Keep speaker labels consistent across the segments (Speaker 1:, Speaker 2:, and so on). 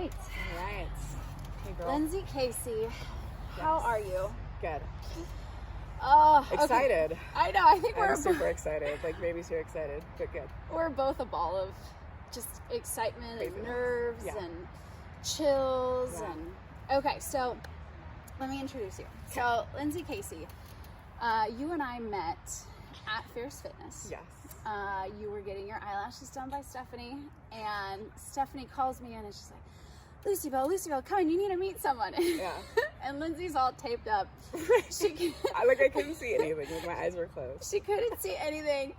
Speaker 1: right.
Speaker 2: All right. Hey, girl.
Speaker 1: Lindsey, Cacy, how are you?
Speaker 2: Good.
Speaker 1: Excited.
Speaker 2: Okay.
Speaker 1: I know. I think
Speaker 2: I'm super excited. Like maybe too excited, but good.
Speaker 1: We're both a ball of just excitement
Speaker 2: Craziness.
Speaker 1: and nerves
Speaker 2: Yeah.
Speaker 1: and chills
Speaker 2: Yeah.
Speaker 1: and okay. So let me introduce you. So Lindsey, Cacy, you and I met at Fierce Fitness.
Speaker 2: Yes.
Speaker 1: You were getting your eyelashes done by Stephanie, and Stephanie calls me in and she's like, Lucybell, come on, you need to meet someone.
Speaker 2: Yeah.
Speaker 1: And Lindsay's all taped up.
Speaker 2: I couldn't see anything. Like my eyes were closed.
Speaker 1: She couldn't see anything.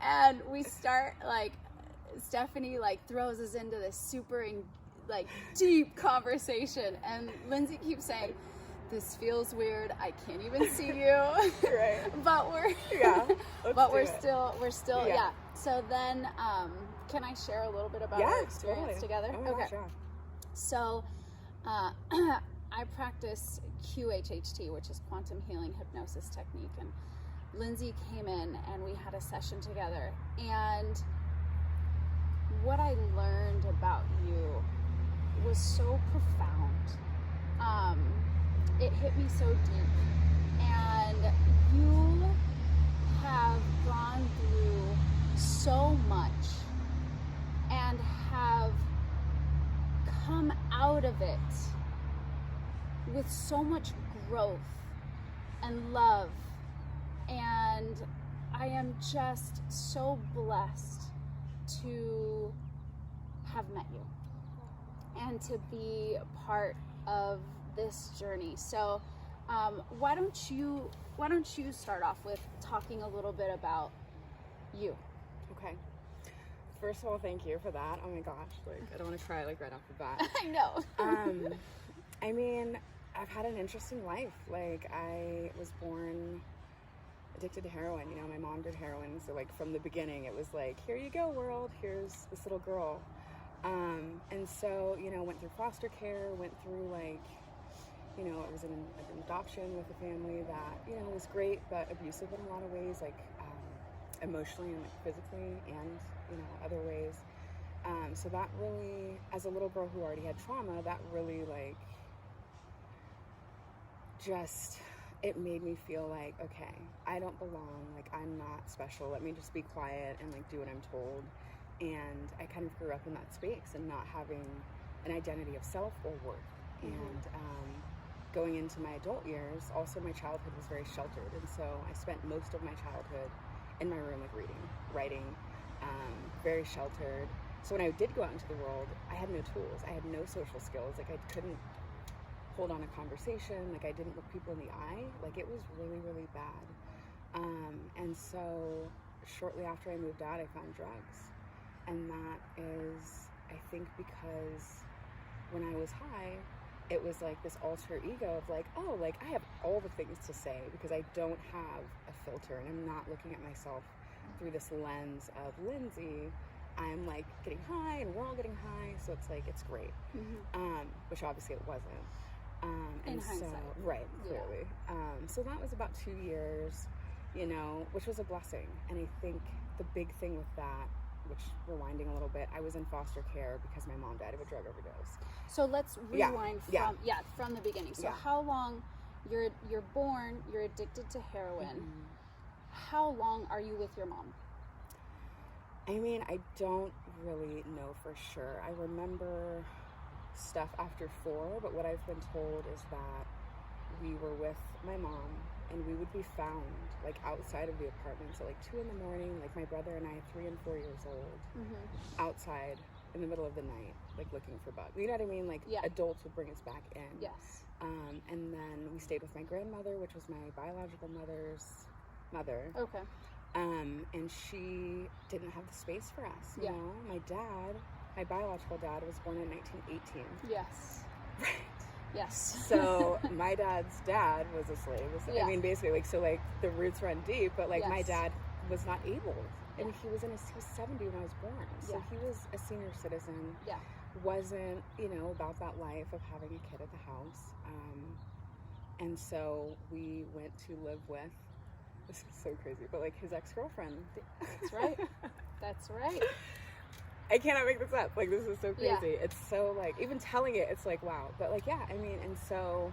Speaker 1: And we start, Stephanie, throws us into this super, deep conversation. And Lindsay keeps saying, this feels weird. I can't even see you.
Speaker 2: Right.
Speaker 1: But we're still
Speaker 2: Yeah.
Speaker 1: So then can I share a little bit about our experience together?
Speaker 2: Oh my gosh, yeah.
Speaker 1: So I practice QHHT, which is quantum healing hypnosis technique, and Lindsay came in and we had a session together, and what I learned about you was so profound. It hit me so deep, and you have gone through so much and have come out of it with so much growth and love, and I am just so blessed to have met you and to be part of this journey. So why don't you start off with talking a little bit about you?
Speaker 2: Okay. First of all, thank you for that. Oh my gosh, I don't want to cry right off the bat.
Speaker 1: I know.
Speaker 2: I mean, I've had an interesting life. I was born addicted to heroin. You know, my mom did heroin, so from the beginning, it was here you go, world. Here's this little girl. And so, went through foster care, went through it was an adoption with a family that, was great, but abusive in a lot of ways, emotionally and physically and, other ways. So that really, as a little girl who already had trauma, that really it made me feel okay, I don't belong, I'm not special, let me just be quiet and do what I'm told. And I kind of grew up in that space and not having an identity of self or worth.
Speaker 1: Mm-hmm.
Speaker 2: And going into my adult years, also my childhood was very sheltered, and so I spent most of my childhood in my room reading, writing, very sheltered. So when I did go out into the world, I had no tools, I had no social skills, I couldn't hold on a conversation, I didn't look people in the eye, it was really, really bad. And so shortly after I moved out, I found drugs. And that is, I think, because when I was high, it was this alter ego of I have all the things to say because I don't have a filter and I'm not looking at myself through this lens of Lindsay. I'm getting high and we're all getting high, so it's it's great. Mm-hmm. Which obviously it wasn't.
Speaker 1: In hindsight.
Speaker 2: Right, clearly. Yeah. So that was about 2 years, which was a blessing. And I think the big thing with that, which, rewinding a little bit, I was in foster care because my mom died of a drug overdose.
Speaker 1: So let's rewind from the beginning. So how long, you're born, you're addicted to heroin. Mm-hmm. How long are you with your mom?
Speaker 2: I mean, I don't really know for sure. I remember stuff after 4, but what I've been told is that we were with my mom and we would be found outside of the apartment, so 2 a.m, my brother and I, 3 and 4 years old, mm-hmm. outside in the middle of the night, looking for bugs. You know what I mean? Adults would bring us back in.
Speaker 1: Yes.
Speaker 2: And then we stayed with my grandmother, which was my biological mother's mother.
Speaker 1: Okay.
Speaker 2: And she didn't have the space for us. You know, my biological dad was born in 1918.
Speaker 1: Yes.
Speaker 2: Right.
Speaker 1: Yes.
Speaker 2: So my dad's dad was a slave. I mean, basically, the roots run deep, but
Speaker 1: yes.
Speaker 2: my dad was not able. And he was 70 when I was born. So he was a senior citizen.
Speaker 1: Yeah.
Speaker 2: Wasn't, about that life of having a kid at the house. And so we went to live with, this is so crazy, but his ex-girlfriend.
Speaker 1: That's right. That's right.
Speaker 2: I cannot make this up. Like, this is so crazy.
Speaker 1: Yeah.
Speaker 2: It's so, like, even telling it, it's like, wow. But, like, yeah, I mean, and so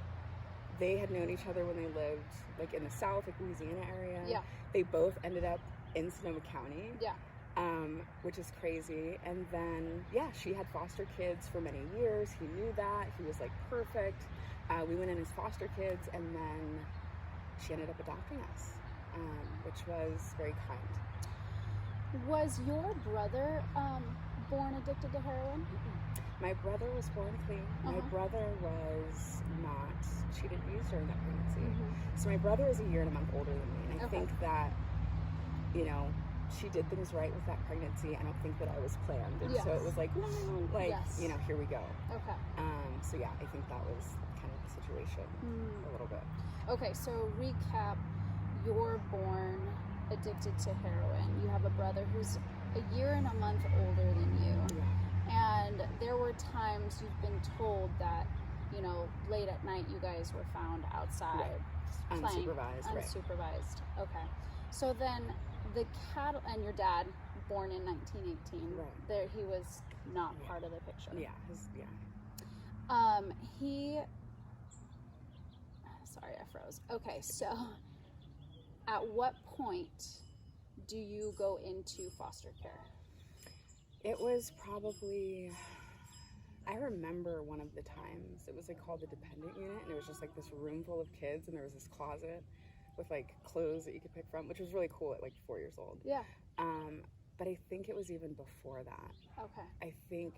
Speaker 2: they had known each other when they lived, like, in the South, like, Louisiana area.
Speaker 1: Yeah.
Speaker 2: They both ended up in Sonoma County.
Speaker 1: Yeah.
Speaker 2: Which is crazy. And then, yeah, she had foster kids for many years. He knew that. He was, like, perfect. We went in as foster kids, and then she ended up adopting us, which was very kind.
Speaker 1: Was your brother born addicted to heroin?
Speaker 2: My brother was born clean. My brother was not. She didn't use during that pregnancy. So my brother is a year and a month older than me. And I think that, you know, she did things right with that pregnancy. I don't think that I was planned. And so it was like, you know, here we go.
Speaker 1: Okay.
Speaker 2: So yeah, I think that was kind of the situation a little bit.
Speaker 1: Okay, so recap. You're born addicted to heroin. You have a brother who's a year and a month older than you.
Speaker 2: Yeah.
Speaker 1: And there were times you've been told that, you know, late at night you guys were found outside playing. Unsupervised. Okay. So then the cattle, and your dad, born in 1918, there he was not part of the picture.
Speaker 2: Yeah.
Speaker 1: Sorry, I froze. Okay, so at what point do you go into foster care?
Speaker 2: It was probably, I remember one of the times, it was like called the dependent unit, and it was just like this room full of kids, and there was this closet with like clothes that you could pick from, which was really cool at like 4 years old.
Speaker 1: Yeah.
Speaker 2: But I think it was even before that.
Speaker 1: Okay.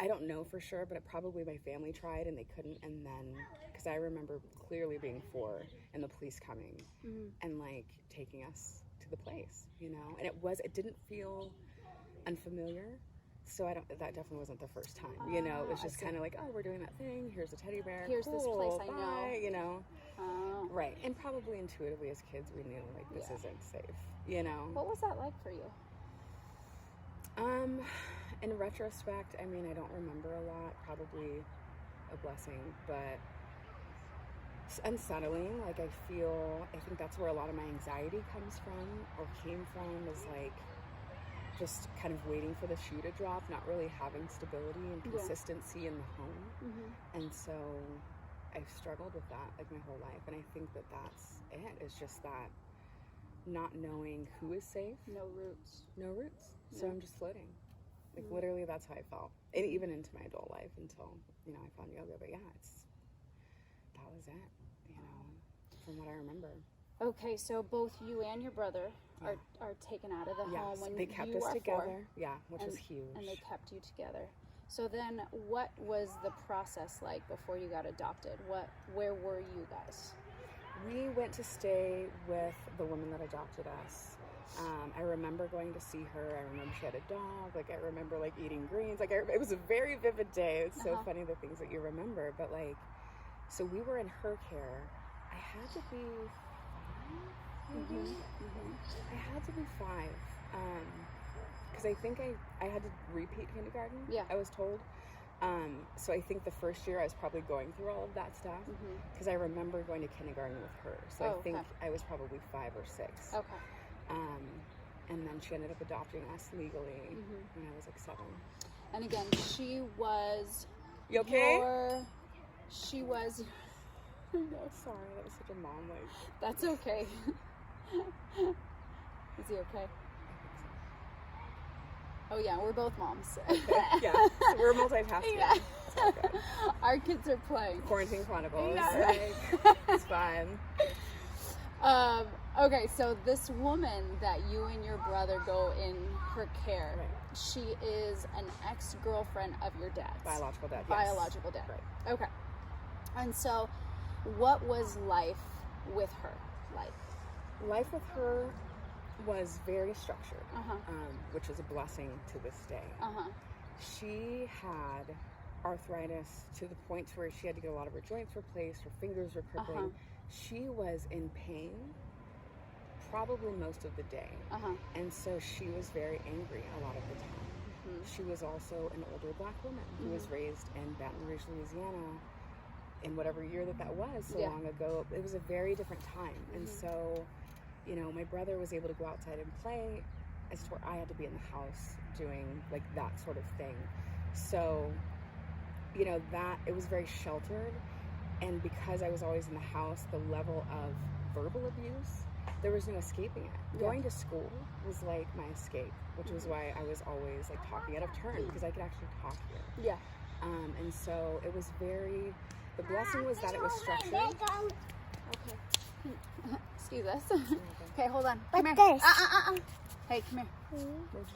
Speaker 2: I don't know for sure, but probably my family tried and they couldn't, and then, because I remember clearly being 4 and the police coming and like taking us to the place, you know, and it didn't feel unfamiliar, so that definitely wasn't the first time, you know. It was just kind of like, oh, we're doing that thing, here's a teddy bear,
Speaker 1: here's
Speaker 2: cool,
Speaker 1: this place I
Speaker 2: bye,
Speaker 1: know,
Speaker 2: you know. Right. And probably intuitively as kids we knew like this isn't safe, you know.
Speaker 1: What was that like for you?
Speaker 2: In retrospect, I mean, I don't remember a lot, probably a blessing, but it's unsettling. Like, I think that's where a lot of my anxiety comes from, or came from, is like just kind of waiting for the shoe to drop, not really having stability and consistency in the home. And so I've struggled with that like my whole life, and I think that that's it. It's just that not knowing who is safe. No roots. So I'm just floating. Like, literally, that's how I felt. And even into my adult life until, you know, I found yoga. But yeah, that was it, you know, from what I remember.
Speaker 1: Okay, so both you and your brother are taken out of the home when
Speaker 2: they kept
Speaker 1: you
Speaker 2: us
Speaker 1: are
Speaker 2: together.
Speaker 1: 4,
Speaker 2: Which was huge.
Speaker 1: And they kept you together. So then, what was the process like before you got adopted? Where were you guys?
Speaker 2: We went to stay with the woman that adopted us. I remember going to see her. I remember she had a dog. Like, I remember like eating greens. Like, it was a very vivid day. It's so funny the things that you remember. But like, so we were in her care. I had to be 5, maybe. I had to be 5. Because I think I had to repeat kindergarten. Yeah. I was told. So I think the first year I was probably going through all of that stuff. Because I remember going to kindergarten with her. So I think I was probably 5 or 6. Okay. And then she ended up adopting us legally when I was like 7.
Speaker 1: And again, she was.
Speaker 2: You okay?
Speaker 1: She was.
Speaker 2: No, sorry, that was such a mom like.
Speaker 1: That's okay. Is he okay? Oh yeah, we're both moms.
Speaker 2: Okay. Yeah, so we're multitasking. Yeah. Okay.
Speaker 1: Our kids are playing.
Speaker 2: Quarantine Chronicles.
Speaker 1: Yeah.
Speaker 2: Like, it's fine.
Speaker 1: Okay, so this woman that you and your brother go in her care, she is an ex-girlfriend of your dad's.
Speaker 2: Biological dad, yes.
Speaker 1: Biological dad. Right. Okay. And so, what was life with her like?
Speaker 2: Life with her was very structured, which is a blessing to this day. She had arthritis to the point where she had to get a lot of her joints replaced, her fingers were crippling. She was in pain probably most of the day. And so she was very angry a lot of the time. She was also an older black woman who was raised in Baton Rouge, Louisiana, in whatever year that was, so long ago. It was a very different time. And so, you know, my brother was able to go outside and play. as to where I had to be in the house doing like that sort of thing. So, you know, that it was very sheltered, and because I was always in the house, the level of verbal abuse, there was no escaping it.
Speaker 1: Yeah.
Speaker 2: Going to school was like my escape, which was why I was always like talking out of turn, because I could actually talk here.
Speaker 1: Yeah.
Speaker 2: And so it was very, the blessing was that it was structured.
Speaker 1: Okay. Excuse us. Okay, hold on.
Speaker 3: Like
Speaker 1: Come here.
Speaker 3: this.
Speaker 1: Hey, come here.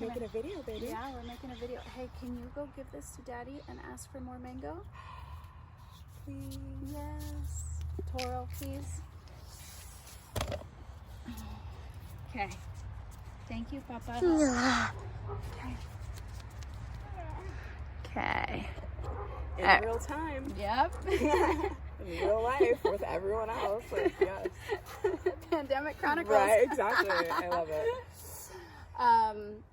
Speaker 2: We're making a video, baby.
Speaker 1: Yeah, we're making a video. Hey, can you go give this to Daddy and ask for more mango?
Speaker 2: Please.
Speaker 1: Yes. Toro, please. Okay. Thank you, Papa. Okay. Okay.
Speaker 2: In real time.
Speaker 1: Yep.
Speaker 2: In real life with everyone else. Like, yes.
Speaker 1: Pandemic Chronicles.
Speaker 2: Right, exactly. I love it.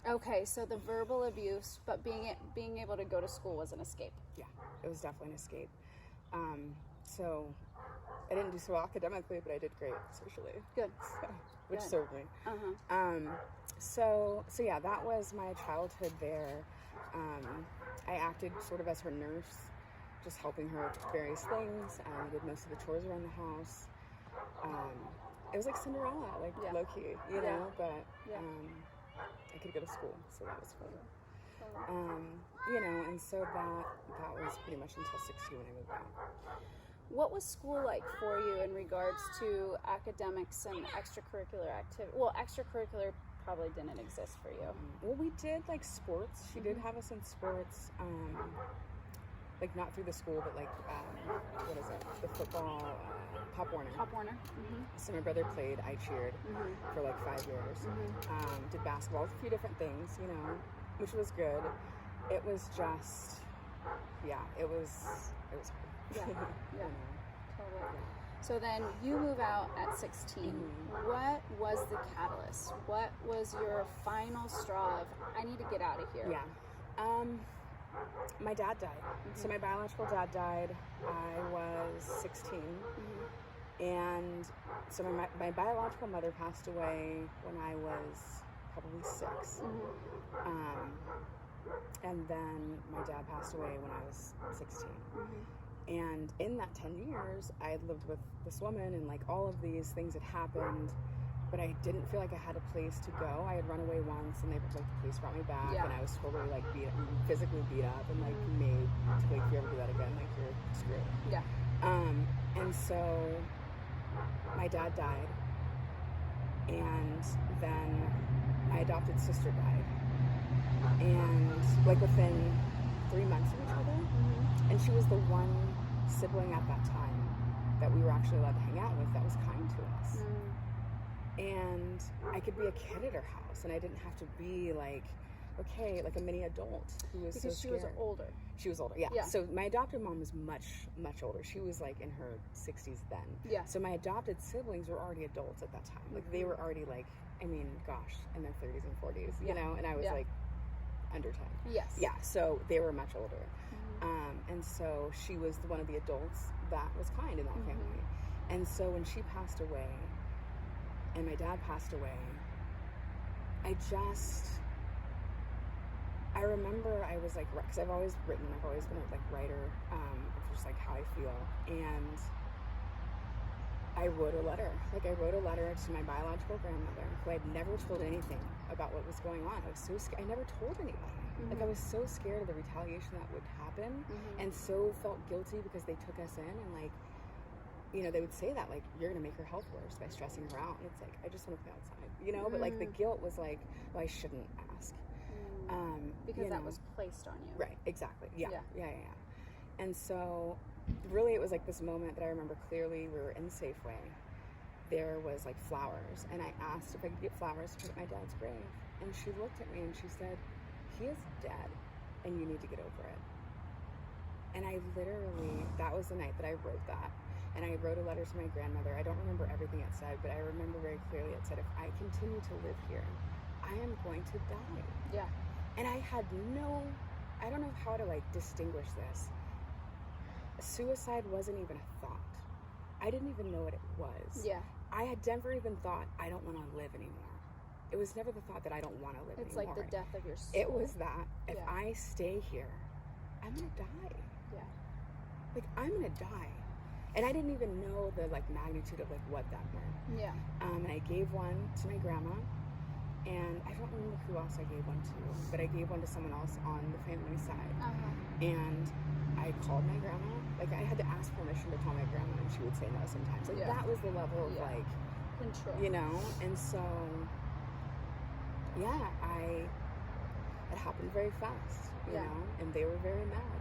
Speaker 1: Okay, so the verbal abuse, but being able to go to school was an escape.
Speaker 2: Yeah, it was definitely an escape. So I didn't do so well academically, but I did great socially.
Speaker 1: Good.
Speaker 2: So, which
Speaker 1: Good.
Speaker 2: served me. So yeah, that was my childhood there. I acted sort of as her nurse, just helping her with various things. I did most of the chores around the house. It was like Cinderella, like low key, you know, but I could go to school, so that was fun. You know, and so that was pretty much until 16 when I moved out.
Speaker 1: What was school like for you in regards to academics and extracurricular activity? Well, extracurricular probably didn't exist for you.
Speaker 2: Well, we did like sports. She did have us in sports, like not through the school, but like what is it? The football, Pop Warner.
Speaker 1: Pop Warner.
Speaker 2: So my brother played. I cheered for like 5 years. Did basketball, a few different things, you know, which was good. It was just, it was hard.
Speaker 1: Yeah.
Speaker 2: You know?
Speaker 1: Totally. So then you move out at 16. What was the catalyst? What was your final straw of, I need to get out of here?
Speaker 2: Yeah. My dad died. So my biological dad died. I was 16. And so my biological mother passed away when I was probably 6. And then my dad passed away when I was 16. And in that 10 years, I had lived with this woman, and like all of these things had happened, but I didn't feel like I had a place to go. I had run away once, and the police brought me back, and I was totally like physically beat up, and like made to like, if you ever do that again, like you're screwed.
Speaker 1: Yeah.
Speaker 2: And so my dad died, and then my adopted sister died, and like within 3 months of each other, and she was the one sibling at that time that we were actually allowed to hang out with that was kind to us. And I could be a kid at her house, and I didn't have to be like, okay, like a mini adult who was
Speaker 1: because
Speaker 2: so
Speaker 1: she
Speaker 2: scared.
Speaker 1: was older.
Speaker 2: She was older, yeah. So my adopted mom was much, much older. She was like in her 60s then. Yeah. So my adopted siblings were already adults at that time. Like they were already like, I mean, gosh, in their 30s and 40s, you know, and I was like under 10.
Speaker 1: Yes.
Speaker 2: Yeah, so they were much older. And so she was one of the adults that was kind in that family. And so when she passed away and my dad passed away, I remember I was like, because I've always written, I've always been a like writer, of just like how I feel. And I wrote a letter. Like I wrote a letter to my biological grandmother, who I'd never told anything about what was going on. I was so scared. I never told anybody. Like I was so scared of the retaliation that would happen, and so felt guilty because they took us in, and like, you know, they would say that like, you're gonna make her health worse by stressing her out, and it's like, I just want to play outside, you know. But like the guilt was like, well, I shouldn't ask,
Speaker 1: because that was placed on you.
Speaker 2: Right. Exactly. Yeah. And so really it was like this moment that I remember clearly. We were in Safeway. There was like flowers, and I asked if I could get flowers to put at my dad's grave, and she looked at me and she said, he is dead, and you need to get over it. And I literally, that was the night that I wrote that. And I wrote a letter to my grandmother. I don't remember everything it said, but I remember very clearly it said, if I continue to live here, I am going to die. Yeah. And I had I don't know how to like distinguish this. Suicide wasn't even a thought. I didn't even know what it was. Yeah. I had never even thought, I don't want to live anymore. it was never the thought that I don't want to live
Speaker 1: It's
Speaker 2: anymore.
Speaker 1: like the death of your soul.
Speaker 2: It was that if
Speaker 1: Yeah.
Speaker 2: I stay here, I'm gonna die.
Speaker 1: Yeah.
Speaker 2: Like, I'm gonna die. And I didn't even know the like magnitude of like what that meant.
Speaker 1: Yeah.
Speaker 2: And I gave one to my grandma, and I don't remember who else I gave one to, but I gave one to someone else on the family side. And I called my grandma. Like, I had to ask permission to call my grandma, and she would say no sometimes. Like,
Speaker 1: Yeah.
Speaker 2: that was the level of like
Speaker 1: Control.
Speaker 2: you know. And so yeah, it happened very fast, you
Speaker 1: Yeah.
Speaker 2: know, and they were very mad.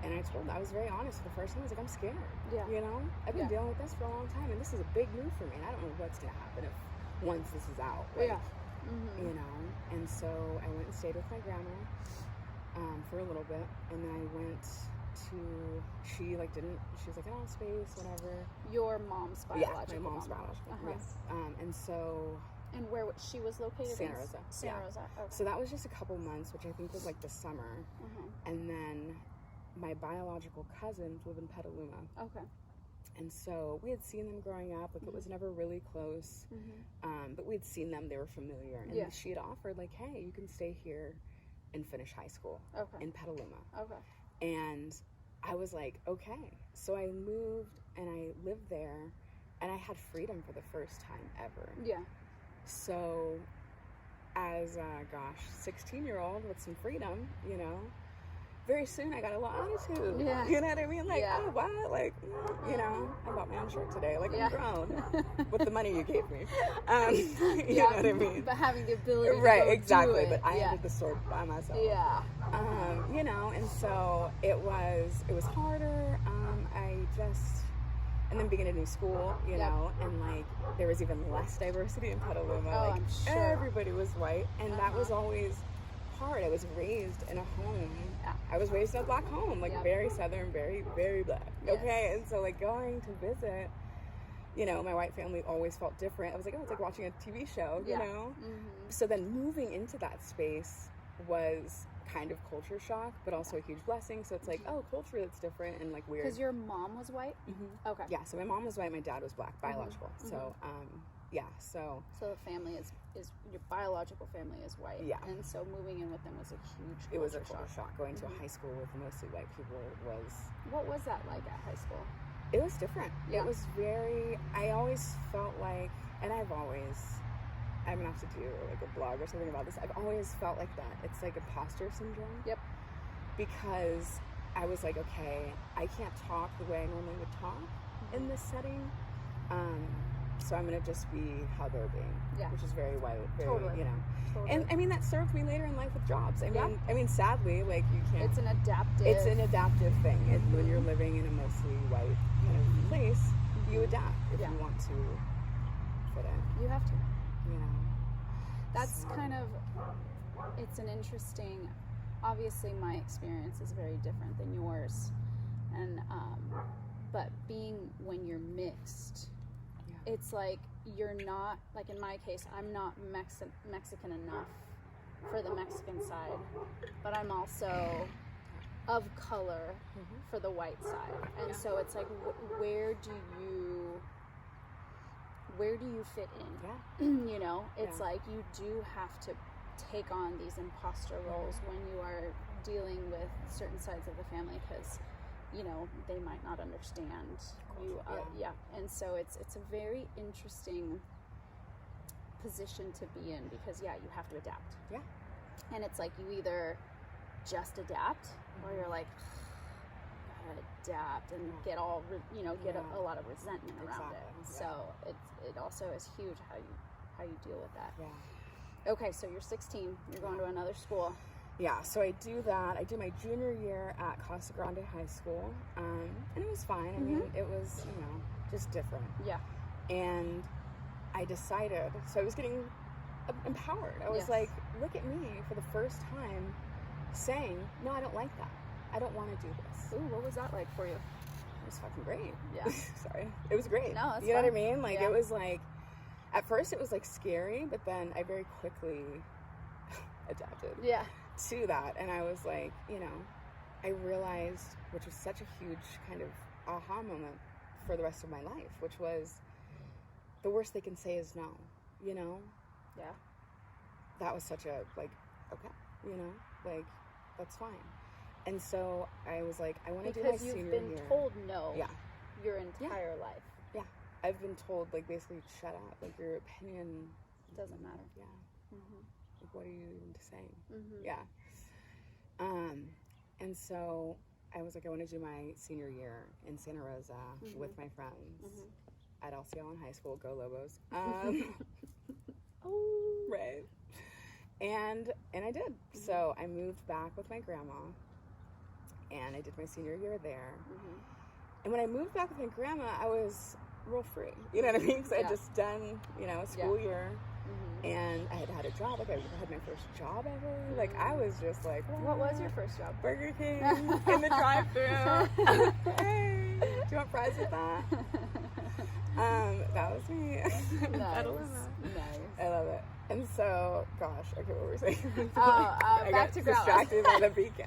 Speaker 2: And I told them, I was very honest the first time. I was like, I'm scared.
Speaker 1: Yeah.
Speaker 2: You know, I've been
Speaker 1: Yeah.
Speaker 2: dealing with this for a long time, and this is a big move for me, and I don't know what's gonna happen if once this is out. Like,
Speaker 1: Yeah. Mm-hmm.
Speaker 2: you know. And so I went and stayed with my grandma for a little bit, and then I went to, she was like, oh, space, whatever.
Speaker 1: Your mom's biological
Speaker 2: Yeah, my mom's
Speaker 1: mom.
Speaker 2: biological.
Speaker 1: Uh-huh.
Speaker 2: Yes. And so
Speaker 1: And where she was located?
Speaker 2: Santa Rosa.
Speaker 1: Santa
Speaker 2: Yeah.
Speaker 1: Rosa. Okay.
Speaker 2: So that was just a couple months, which I think was like the summer.
Speaker 1: Uh-huh.
Speaker 2: And then my biological cousins live in Petaluma.
Speaker 1: Okay.
Speaker 2: And so we had seen them growing up. Like, it was never really close.
Speaker 1: Mm-hmm.
Speaker 2: But we had seen them. They were familiar. And
Speaker 1: Yeah.
Speaker 2: she had offered, like, hey, you can stay here and finish high school
Speaker 1: Okay.
Speaker 2: in Petaluma.
Speaker 1: Okay.
Speaker 2: And I was like, okay. So I moved and I lived there, and I had freedom for the first time ever.
Speaker 1: Yeah.
Speaker 2: So as a 16-year-old with some freedom, you know, very soon I got a little attitude.
Speaker 1: Yeah.
Speaker 2: You know what I mean? Like,
Speaker 1: Yeah.
Speaker 2: oh, what? Like, you know, I bought my own shirt today. Like,
Speaker 1: Yeah.
Speaker 2: I'm grown with the money you gave me. You know what I mean?
Speaker 1: But having the ability to
Speaker 2: Right,
Speaker 1: go
Speaker 2: exactly.
Speaker 1: do it.
Speaker 2: But I
Speaker 1: yeah.
Speaker 2: entered the store by myself.
Speaker 1: Yeah.
Speaker 2: You know, and so it was harder. And then being in a new school, you
Speaker 1: Yep.
Speaker 2: know, and like there was even less diversity in Petaluma.
Speaker 1: Oh,
Speaker 2: like,
Speaker 1: I'm sure.
Speaker 2: everybody was white, and that was always hard. I was raised in a home.
Speaker 1: Yeah.
Speaker 2: I was raised in a black home, like
Speaker 1: Yep.
Speaker 2: very Southern, very, very black.
Speaker 1: Yes.
Speaker 2: Okay, and so like going to visit, you know, my white family always felt different. I was like, oh, it's like watching a TV show, you
Speaker 1: Yeah.
Speaker 2: know?
Speaker 1: Mm-hmm.
Speaker 2: So then moving into that space was kind of culture shock, but also a huge blessing. So it's like, oh, culture that's different and like weird.
Speaker 1: Because your mom was white?
Speaker 2: Mm-hmm.
Speaker 1: Okay.
Speaker 2: Yeah, so my mom was white, my dad was black, biological. So, yeah, so.
Speaker 1: So the family is your biological family is white.
Speaker 2: Yeah.
Speaker 1: And so moving in with them was a huge
Speaker 2: It was a
Speaker 1: culture
Speaker 2: culture shock. Going to a high school with mostly white people was.
Speaker 1: What was that like at high school?
Speaker 2: It was different.
Speaker 1: Yeah.
Speaker 2: It was very. I always felt like, and I'm gonna have to do like a blog or something about this. I've always felt like that. It's like imposter syndrome.
Speaker 1: Yep.
Speaker 2: Because I was like, okay, I can't talk the way I normally would talk in this setting. So I'm gonna just be how they're being,
Speaker 1: Yeah.
Speaker 2: which is very white, very,
Speaker 1: Totally.
Speaker 2: you know.
Speaker 1: Totally.
Speaker 2: And I mean that served me later in life with jobs.
Speaker 1: Yeah.
Speaker 2: I mean, sadly, like you can't.
Speaker 1: it's an adaptive.
Speaker 2: It's an adaptive thing. When you're living in a mostly white kind of place, you adapt if
Speaker 1: Yeah.
Speaker 2: you want to fit in.
Speaker 1: You have to.
Speaker 2: You know.
Speaker 1: That's
Speaker 2: So-
Speaker 1: kind of, it's an interesting, obviously my experience is very different than yours. And, but when you're mixed,
Speaker 2: Yeah.
Speaker 1: it's like you're not, like in my case, I'm not Mexican enough for the Mexican side, but I'm also of color for the white side. And so it's like, where do you fit in?
Speaker 2: Yeah.
Speaker 1: You know, it's
Speaker 2: Yeah.
Speaker 1: like you do have to take on these imposter roles when you are dealing with certain sides of the family, because you know they might not understand you.
Speaker 2: Yeah.
Speaker 1: And so it's a very interesting position to be in, because you have to adapt.
Speaker 2: Yeah.
Speaker 1: And it's like you either just adapt, or you're like, gotta adapt and get all get a lot of resentment around it.
Speaker 2: Exactly.
Speaker 1: So it also is huge how you deal with that.
Speaker 2: Yeah.
Speaker 1: Okay, so you're 16. You're going to another school.
Speaker 2: Yeah, so I do that. I do my junior year at Casa Grande High School, and it was fine. I mean, it was, just different.
Speaker 1: Yeah.
Speaker 2: And I decided, so I was getting empowered. I was
Speaker 1: Yes.
Speaker 2: like, look at me for the first time saying, no, I don't like that. I don't want to do this.
Speaker 1: Ooh, what was that like for you?
Speaker 2: It was fucking great.
Speaker 1: Yeah.
Speaker 2: Sorry. It was great.
Speaker 1: No, that's
Speaker 2: you know what I
Speaker 1: fine.
Speaker 2: mean? Like,
Speaker 1: Yeah.
Speaker 2: it was like, at first it was like scary, but then I very quickly adapted
Speaker 1: Yeah.
Speaker 2: to that. And I was like, I realized, which was such a huge kind of aha moment for the rest of my life, which was the worst they can say is no,
Speaker 1: Yeah.
Speaker 2: that was such a, like, okay, you know, like, that's fine. And so I was like, I want to do my senior year.
Speaker 1: Because you've been told no your entire life.
Speaker 2: Yeah. I've been told, like, basically, shut up. Like, your opinion
Speaker 1: doesn't matter.
Speaker 2: Yeah. Like, what are you even saying? Yeah. And so I was like, I want to do my senior year in Santa Rosa with my friends at LC Allen High School. Go Lobos. Right. And I did. So I moved back with my grandma, and I did my senior year there. And when I moved back with my grandma, I was real free. You know what I mean? Because I had just done, you know, a school year. And I had a job. Like, I had my first job ever. Like, I was just like,
Speaker 1: what was your first job?
Speaker 2: Burger King in the drive-thru. Hey, do you want fries with that? That was me.
Speaker 1: Nice.
Speaker 2: I love it. And so, gosh, okay, what were we saying?
Speaker 1: I
Speaker 2: got distracted by the beacon.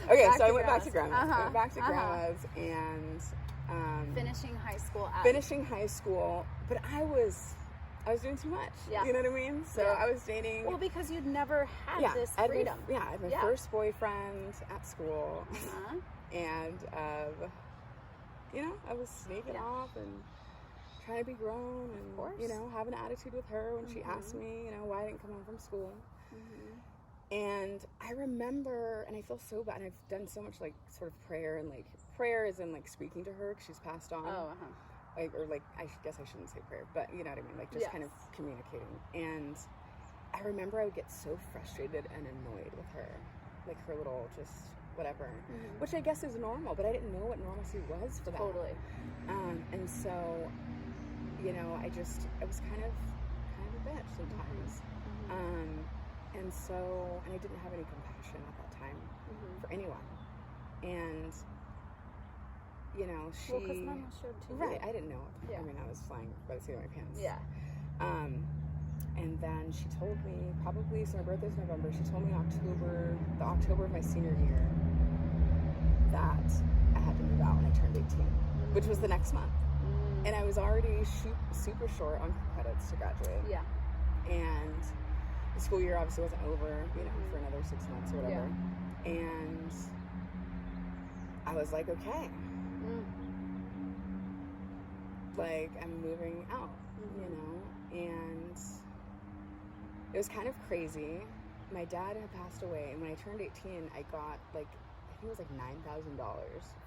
Speaker 2: Okay, so I went back to grandma's. I went back to grandma's and
Speaker 1: finishing high school.
Speaker 2: Finishing high school, but I was doing too much. Yeah. You know what I mean? So I was dating.
Speaker 1: Well, because you'd never had this freedom.
Speaker 2: I had my first boyfriend at school. And, you know, I was sneaking off and trying to be grown and, you know, have an attitude with her when she asked me, you know, why I didn't come home from school. And I remember, and I feel so bad, and I've done so much, like, sort of prayer, and, like, prayer is in, like, speaking to her because she's passed on. Like, or, like, I guess I shouldn't say prayer, but you know what I mean, like, just kind of communicating. And I remember I would get so frustrated and annoyed with her, like, her little just whatever, which I guess is normal, but I didn't know what normalcy was for that.
Speaker 1: Totally.
Speaker 2: And so, you know, I was kind of a bitch sometimes. And so, and I didn't have any compassion at that time for anyone. And, you know, she...
Speaker 1: Well, because Mama showed too.
Speaker 2: Right, I didn't know. I mean, I was flying by the seat of my pants.
Speaker 1: Yeah.
Speaker 2: And then she told me, probably, so my birthday's November, she told me the October of my senior year that I had to move out when I turned 18, which was the next month. And I was already super short on credits to graduate. Yeah. And the school year obviously wasn't over, you know, for another 6 months or whatever. Yeah. And I was like, okay. Like, I'm moving out, you know, and it was kind of crazy. My dad had passed away, and when I turned 18, I got, like, I think it was like $9,000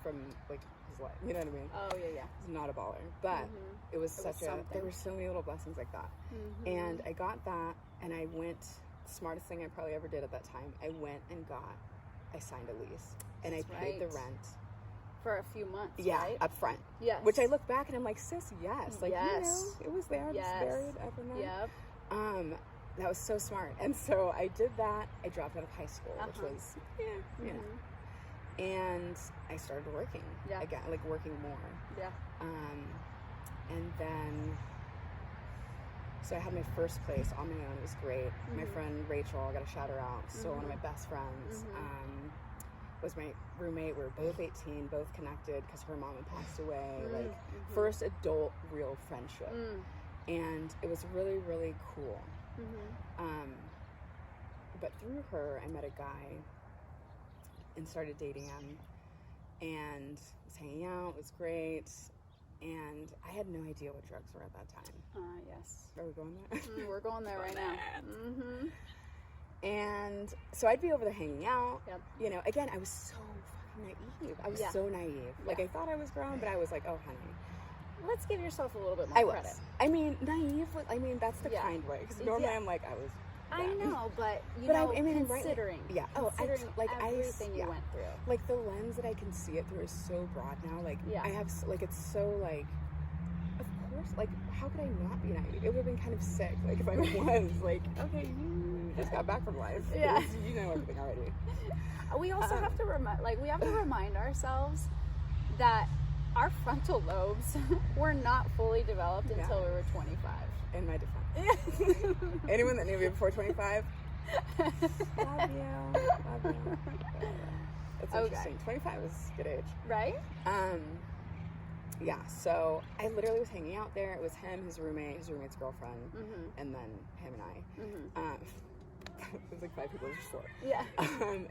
Speaker 2: from, like, his life, you know what I mean?
Speaker 1: Oh, yeah.
Speaker 2: It's not a baller, but it was there were so many little blessings like that. And I got that, and I went, smartest thing I probably ever did at that time, I went and I signed a lease, and I paid the rent.
Speaker 1: For a few months, right?
Speaker 2: Up front.
Speaker 1: Yes.
Speaker 2: Which I look back and I'm like, sis, yes. Like, you know, it was there, just buried up in there. Yep. That was so smart. And so I did that. I dropped out of high school, which was, you know. And I started working again, like working more. Yeah. And then, so I had my first place on my own. It was great. My friend Rachel, I got to shout her out. So one of my best friends. Was my roommate. We were both 18, both connected because her mom had passed away. Like, first adult real friendship. And it was really, really cool. But through her, I met a guy and started dating him, and was hanging out. It was great. And I had no idea what drugs were at that time.
Speaker 1: Yes.
Speaker 2: Are we going there?
Speaker 1: We're going there right now.
Speaker 2: And so I'd be over there hanging out. You know, again, I was so fucking naive. I was so naive. Like, I thought I was grown, but I was like, oh, honey.
Speaker 1: Let's give yourself a little bit more credit.
Speaker 2: I mean, naive, I mean, that's the kind way. Because normally I'm like, I was...
Speaker 1: I know, but, you know, I mean, considering. Considering everything you went through.
Speaker 2: Like, the lens that I can see it through is so broad now. Like, I have, like, it's so, like... Of course, like, how could I not be naive? It would have been kind of sick. Like, if I was, like, okay, you just got back from life. Yeah. You know everything already.
Speaker 1: We also have to remind ourselves that our frontal lobes were not fully developed until we were 25.
Speaker 2: In my defense. Anyone that knew me before 25, love you. It's interesting. 25 is a good age.
Speaker 1: Right?
Speaker 2: yeah, so I literally was hanging out there. It was him, his roommate, his roommate's girlfriend, and then him and I. It was like 5 people, just 4.
Speaker 1: Yeah.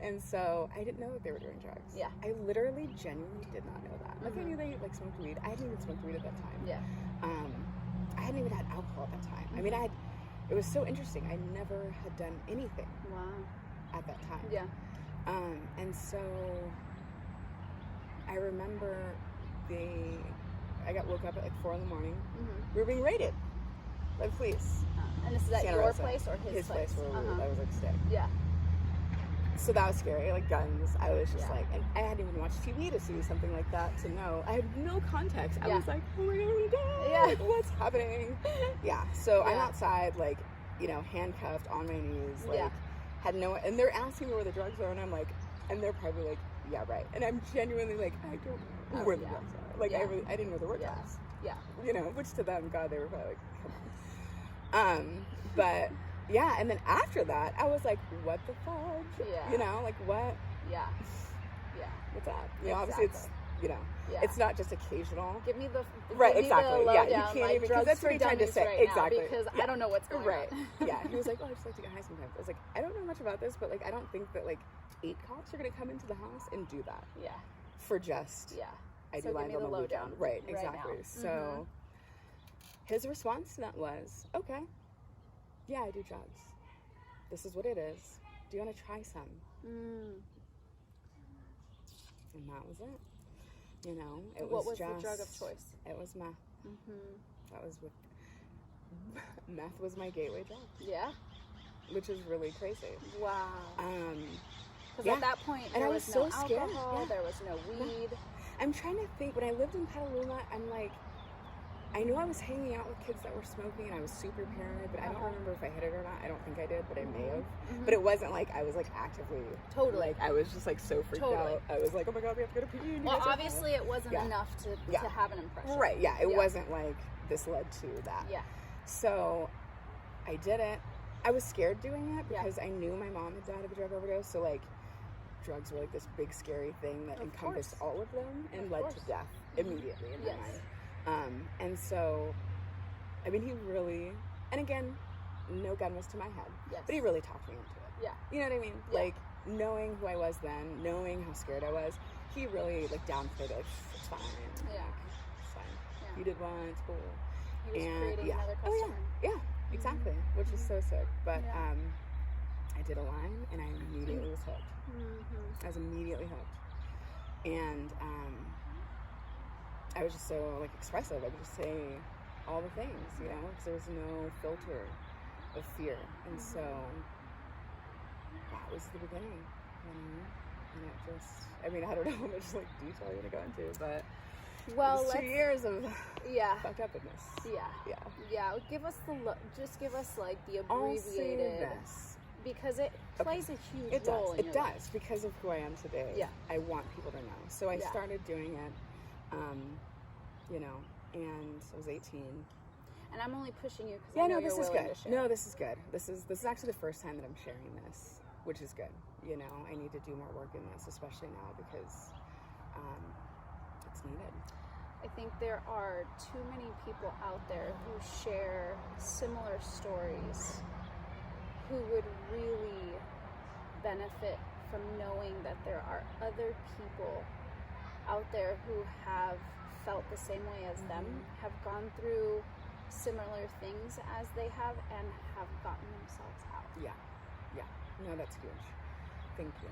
Speaker 2: And so I didn't know that they were doing drugs.
Speaker 1: Yeah.
Speaker 2: I literally genuinely did not know that. Like I knew they like smoked weed. I hadn't even smoked weed at that time.
Speaker 1: Yeah.
Speaker 2: I hadn't even had alcohol at that time. I mean, it was so interesting. I never had done anything.
Speaker 1: Wow.
Speaker 2: At that time.
Speaker 1: Yeah.
Speaker 2: And so I remember I got woke up at like 4 a.m. We were being raided by the police.
Speaker 1: And this is at
Speaker 2: Santa
Speaker 1: your
Speaker 2: Rosa.
Speaker 1: place or his
Speaker 2: place where I was like staying.
Speaker 1: Yeah.
Speaker 2: So that was scary, like guns. I was just like, and I hadn't even watched TV to see something like that to know. I had no context. I was like, oh my God, I'm gonna die.
Speaker 1: Yeah.
Speaker 2: Like, what's happening? Yeah. So I'm outside, like, handcuffed on my knees, like, had no, and they're asking me where the drugs are, and I'm like, and they're probably like, yeah, right. And I'm genuinely like, I don't know where the drugs are. Like, I didn't know there were drugs.
Speaker 1: Yeah.
Speaker 2: Which to them, God, they were probably like, come on. But yeah, and then after that, I was like, what the fudge?
Speaker 1: Yeah.
Speaker 2: Like what?
Speaker 1: Yeah. Yeah.
Speaker 2: What's that?
Speaker 1: Exactly.
Speaker 2: Obviously it's, it's not just occasional.
Speaker 1: Give me the
Speaker 2: right,
Speaker 1: give me
Speaker 2: exactly.
Speaker 1: The
Speaker 2: yeah,
Speaker 1: lowdown,
Speaker 2: you can't
Speaker 1: like,
Speaker 2: even, because that's what he tried to say.
Speaker 1: Right
Speaker 2: exactly.
Speaker 1: Now, because I don't know what's going on.
Speaker 2: Yeah, he was like, oh, I just like to get high sometimes. I was like, I don't know much about this, but like, I don't think that like 8 cops are going to come into the house and do that.
Speaker 1: Yeah.
Speaker 2: For just, I do lines on the
Speaker 1: lowdown.
Speaker 2: Right, exactly.
Speaker 1: Right
Speaker 2: so his response to that was, okay, yeah, I do drugs. This is what it is. Do you want to try some? And that was it. It
Speaker 1: what
Speaker 2: was
Speaker 1: the drug of choice?
Speaker 2: It was meth. That was meth was my gateway drug. Yeah. Which is really crazy.
Speaker 1: Wow. Because at that point, there was no alcohol, there was no weed.
Speaker 2: I'm trying to think. When I lived in Petaluma, I'm like, I knew I was hanging out with kids that were smoking, and I was super paranoid, but I don't remember if I hit it or not. I don't think I did, but I may have. But it wasn't like I was like actively. Totally. Like I was just like so freaked out. I was like, oh my God, we have to go to PD.
Speaker 1: Well, obviously it wasn't enough to have an impression.
Speaker 2: Right, yeah. It wasn't like this led to that.
Speaker 1: Yeah.
Speaker 2: So I did it. I was scared doing it because I knew my mom had died of a drug overdose. So like drugs were like this big scary thing that encompassed all of them and led to death immediately in my mind. And so, I mean, he really, and again, no gun was to my head, but he really talked me into it. Yeah. You know what I mean? Yeah. Like, knowing who I was then, knowing how scared I was, he really, like, downplayed it. It's fine. Yeah. It's fine. Yeah. You did one, it's cool.
Speaker 1: He was creating another customer.
Speaker 2: Yeah, exactly. Which is so sick. But, I did a line, and I immediately was hooked. I was immediately hooked. And, I was just so, like, expressive. I could just say all the things, because there was no filter of fear. And so that was the beginning, And it just, I mean, I don't know how much, like, detail you're going to go into, but it was 2 years of fucked upness. Yeah.
Speaker 1: Give us just give us, like, the abbreviated. Because it plays a huge role in your life.
Speaker 2: It does, because of who I am today. Yeah. I want people to know. So I started doing it. And I was 18.
Speaker 1: And I'm only pushing you because I know
Speaker 2: this
Speaker 1: you're
Speaker 2: is
Speaker 1: willing
Speaker 2: good.
Speaker 1: to share.
Speaker 2: No, this is good. This is actually the first time that I'm sharing this, which is good. I need to do more work in this, especially now because it's needed.
Speaker 1: I think there are too many people out there who share similar stories who would really benefit from knowing that there are other people out there who have felt the same way as them, have gone through similar things as they have, and have gotten themselves out.
Speaker 2: Yeah. No, that's huge. Thank you.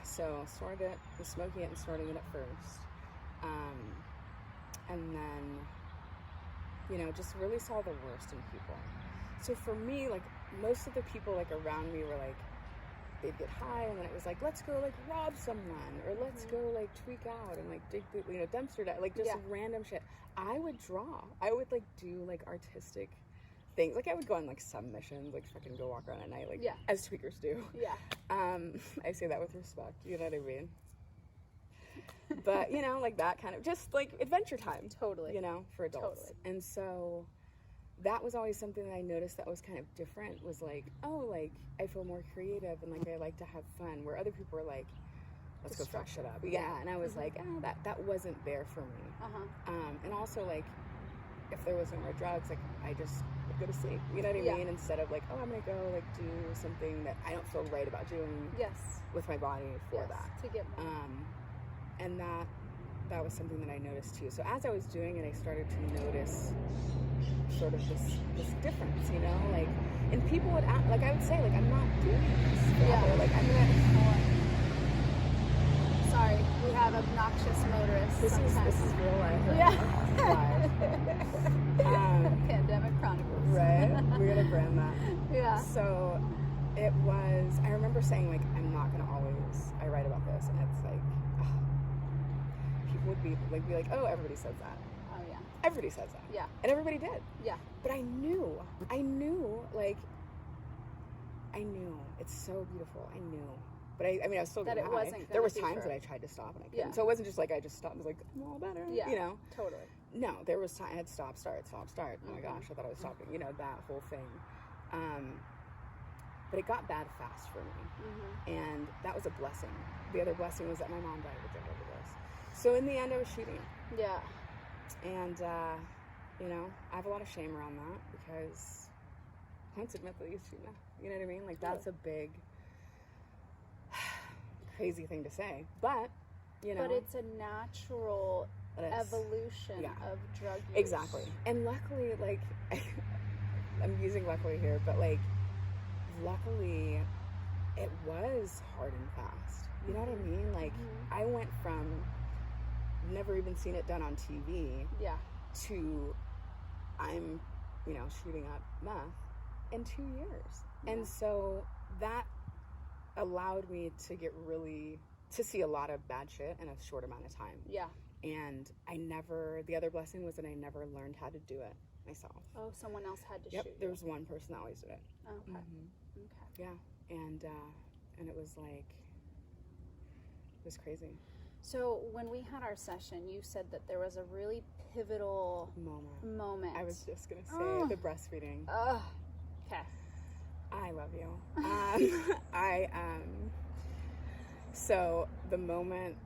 Speaker 2: So started it, was smoking it and starting it at first. And then, just really saw the worst in people. So for me, like, most of the people, like, around me were, like, they'd get high, and then it was like, let's go, like, rob someone, or let's go, like, tweak out and, like, dig the, dumpster dive, like, just random shit. I would draw. I would, like, do, like, artistic things. Like, I would go on, like, some missions, like, fucking go walk around at night, like, as tweakers do. Yeah. I say that with respect, you know what I mean? But, like, that kind of, just, like, adventure time. Totally. For adults. Totally. And so that was always something that I noticed that was kind of different, was like, oh, like, I feel more creative and, like, I like to have fun, where other people were like, let's go fuck shit up.
Speaker 1: Destructive.
Speaker 2: Yeah, and I was like, that wasn't there for me. And also, like, if there was no more drugs, like, I just would go to sleep. You know what I mean? Instead of like, I'm gonna go like do something that I don't feel right about doing. With my body for that.
Speaker 1: To get more.
Speaker 2: And that was something that I noticed too. So as I was doing it, I started to notice sort of this difference, you know, like, and people would act, like, I would say, like, I'm not doing this forever. Like, I'm gonna.
Speaker 1: Sorry, we have obnoxious motorists.
Speaker 2: This is real life.
Speaker 1: Pandemic Chronicles.
Speaker 2: Right? We're gonna brand that.
Speaker 1: Yeah.
Speaker 2: So it was, I remember saying, like, I'm not gonna always, I write about this, and it's like, people would be like, oh, everybody says that.
Speaker 1: Oh, yeah.
Speaker 2: Everybody says that.
Speaker 1: Yeah.
Speaker 2: And everybody did.
Speaker 1: Yeah.
Speaker 2: But I knew, it's so beautiful. I knew. But I mean, I was still
Speaker 1: that
Speaker 2: getting
Speaker 1: it
Speaker 2: high.
Speaker 1: wasn't
Speaker 2: There was
Speaker 1: be
Speaker 2: times
Speaker 1: for...
Speaker 2: that I tried to stop and I couldn't.
Speaker 1: Yeah.
Speaker 2: So it wasn't just like I just stopped and was like, I'm all better.
Speaker 1: Yeah.
Speaker 2: You know?
Speaker 1: Totally.
Speaker 2: No, there was time I had stop, start. Oh my gosh, I thought I was stopping. You know, that whole thing. But it got bad fast for me. And that was a blessing. The other blessing was that my mom died with drug overdose. So in the end, I was shooting.
Speaker 1: Yeah.
Speaker 2: And, you know, I have a lot of shame around that because I don't admit that I used to now. You know what I mean? Like, that's a big, crazy thing to say. But, you know.
Speaker 1: But it's a natural evolution of drug use.
Speaker 2: Exactly. And luckily, like, I'm using luckily here, but, like, luckily, it was hard and fast. You know what I mean? Like, I went from never even seen it done on TV to I'm, you know, shooting up meth in 2 years. And so that allowed me to to see a lot of bad shit in a short amount of time. Yeah. And the other blessing was that I never learned how to do it myself.
Speaker 1: Oh, someone else had to shoot you.
Speaker 2: There was one person that always did it.
Speaker 1: Oh, okay.
Speaker 2: Yeah. And it was like, it was crazy.
Speaker 1: So when we had our session, you said that there was a really pivotal moment.
Speaker 2: I was just going to say the breastfeeding.
Speaker 1: Okay.
Speaker 2: I love you. So the moment,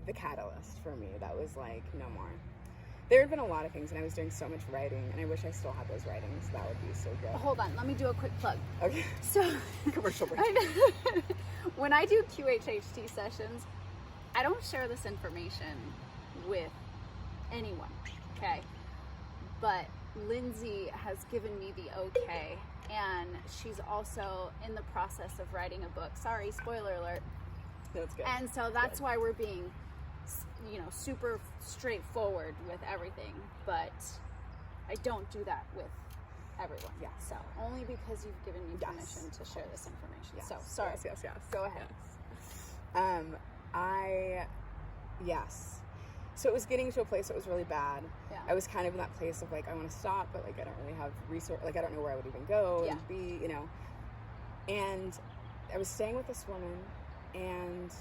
Speaker 2: the catalyst for me, that was like, no more. There had been a lot of things, and I was doing so much writing, and I wish I still had those writings. That would be so good.
Speaker 1: Hold on, let me do a quick plug.
Speaker 2: Okay.
Speaker 1: So,
Speaker 2: commercial break.
Speaker 1: When I do QHHT sessions, I don't share this information with anyone, okay? But Lindsey has given me the okay, and she's also in the process of writing a book. Sorry, spoiler alert.
Speaker 2: That's good.
Speaker 1: And so that's why we're being, you know, super straightforward with everything. But I don't do that with everyone. Yeah. So only because you've given me permission to share this information.
Speaker 2: Yes.
Speaker 1: So sorry.
Speaker 2: Yes.
Speaker 1: Go ahead.
Speaker 2: Yes. So it was getting to a place that was really bad.
Speaker 1: Yeah.
Speaker 2: I was kind of in that place of like, I want to stop, but like I don't really have resource. Like I don't know where I would even go and be, you know. And I was staying with this woman, and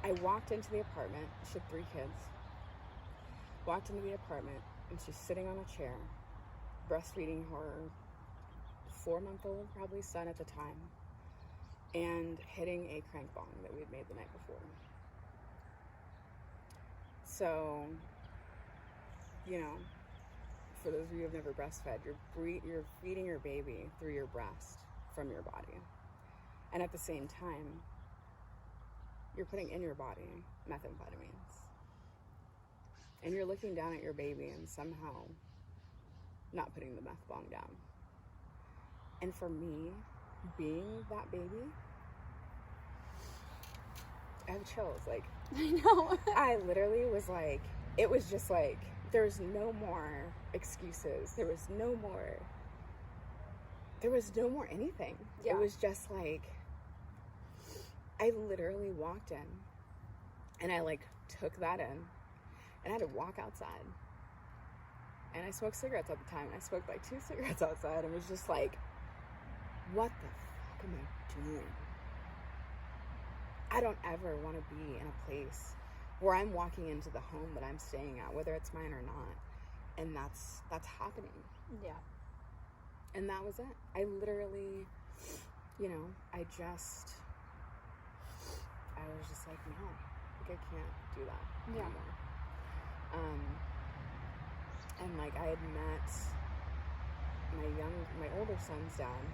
Speaker 2: I walked into the apartment. She had 3 kids. Walked into the apartment, and she's sitting on a chair, breastfeeding her 4-month-old, probably, son at the time, and hitting a crank bong that we had made the night before. So, you know, for those of you who have never breastfed, you're feeding your baby through your breast from your body. And at the same time, you're putting in your body methamphetamines. And you're looking down at your baby and somehow not putting the meth bomb down. And for me, being that baby, I have chills. Like,
Speaker 1: I know.
Speaker 2: I literally was like, it was just like, there's no more excuses. There was no more anything.
Speaker 1: Yeah.
Speaker 2: It was just like, I literally walked in and I like took that in and I had to walk outside. And I smoked cigarettes at the time. And I smoked like 2 cigarettes outside and was just like, what the fuck am I doing? I don't ever want to be in a place where I'm walking into the home that I'm staying at, whether it's mine or not. And that's happening.
Speaker 1: Yeah.
Speaker 2: And that was it. I literally, you know, I just I was just like, no, like, I can't do that
Speaker 1: Yeah.
Speaker 2: anymore. And like, I had met my older son's dad,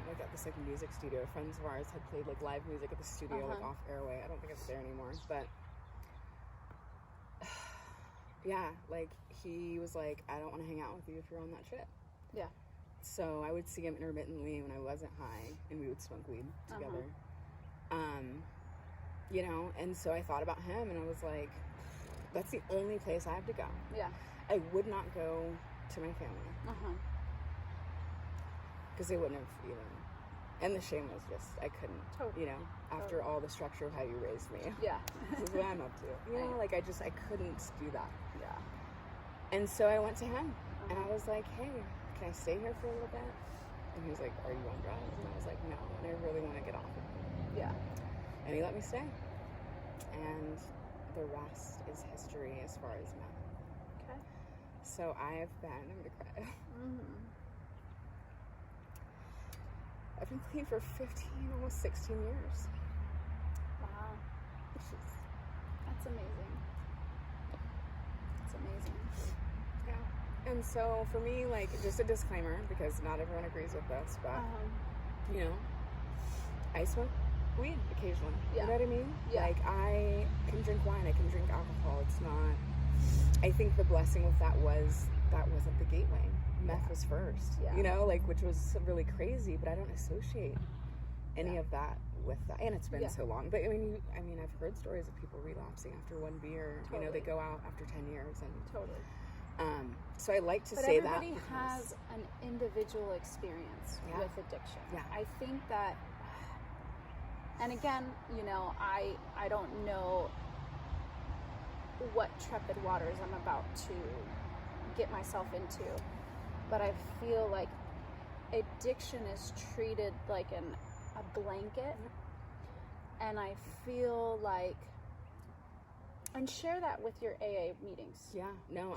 Speaker 2: like at this like music studio. Friends of ours had played like live music at the studio, like off airway. I don't think it's there anymore, but yeah, like he was like, I don't want to hang out with you if you're on that shit.
Speaker 1: Yeah.
Speaker 2: So I would see him intermittently when I wasn't high, and we would smoke weed together. You know, and so I thought about him, and I was like, that's the only place I have to go.
Speaker 1: Yeah.
Speaker 2: I would not go to my family. Because they wouldn't have even. And the shame was just, I couldn't,
Speaker 1: Totally.
Speaker 2: you know, after all the structure of how you raised me.
Speaker 1: Yeah.
Speaker 2: This is what I'm up to. You know, like I couldn't do that.
Speaker 1: Yeah.
Speaker 2: And so I went to him, and I was like, hey, can I stay here for a little bit? And he was like, are you on drugs? And I was like, no, and I really want to get off of it.
Speaker 1: Yeah.
Speaker 2: And he let me stay. And the rest is history as far as meth.
Speaker 1: Okay.
Speaker 2: So I have been, I'm going to cry. I've been clean for 15, almost 16 years.
Speaker 1: Wow.
Speaker 2: Which is,
Speaker 1: That's amazing. That's amazing.
Speaker 2: yeah. And so for me, like, just a disclaimer, because not everyone agrees with this, but, you know, I smoke weed occasionally.
Speaker 1: Yeah.
Speaker 2: You know what I mean?
Speaker 1: Yeah.
Speaker 2: Like, I can drink wine, I can drink alcohol. It's not, I think the blessing with that was, that wasn't the gateway. Meth was first,
Speaker 1: Yeah.
Speaker 2: you know, like, which was really crazy, but I don't associate any of that with that. And it's been so long. But I mean, I've heard stories of people relapsing after one beer. You know, they go out after 10 years and
Speaker 1: Totally.
Speaker 2: So I like to
Speaker 1: But
Speaker 2: say that
Speaker 1: everybody has an individual experience with addiction.
Speaker 2: Yeah.
Speaker 1: I think that, and again, you know, I don't know what trepid waters I'm about to get myself into, but I feel like addiction is treated like a blanket, and I feel like, and share that with your AA meetings.
Speaker 2: Yeah, no,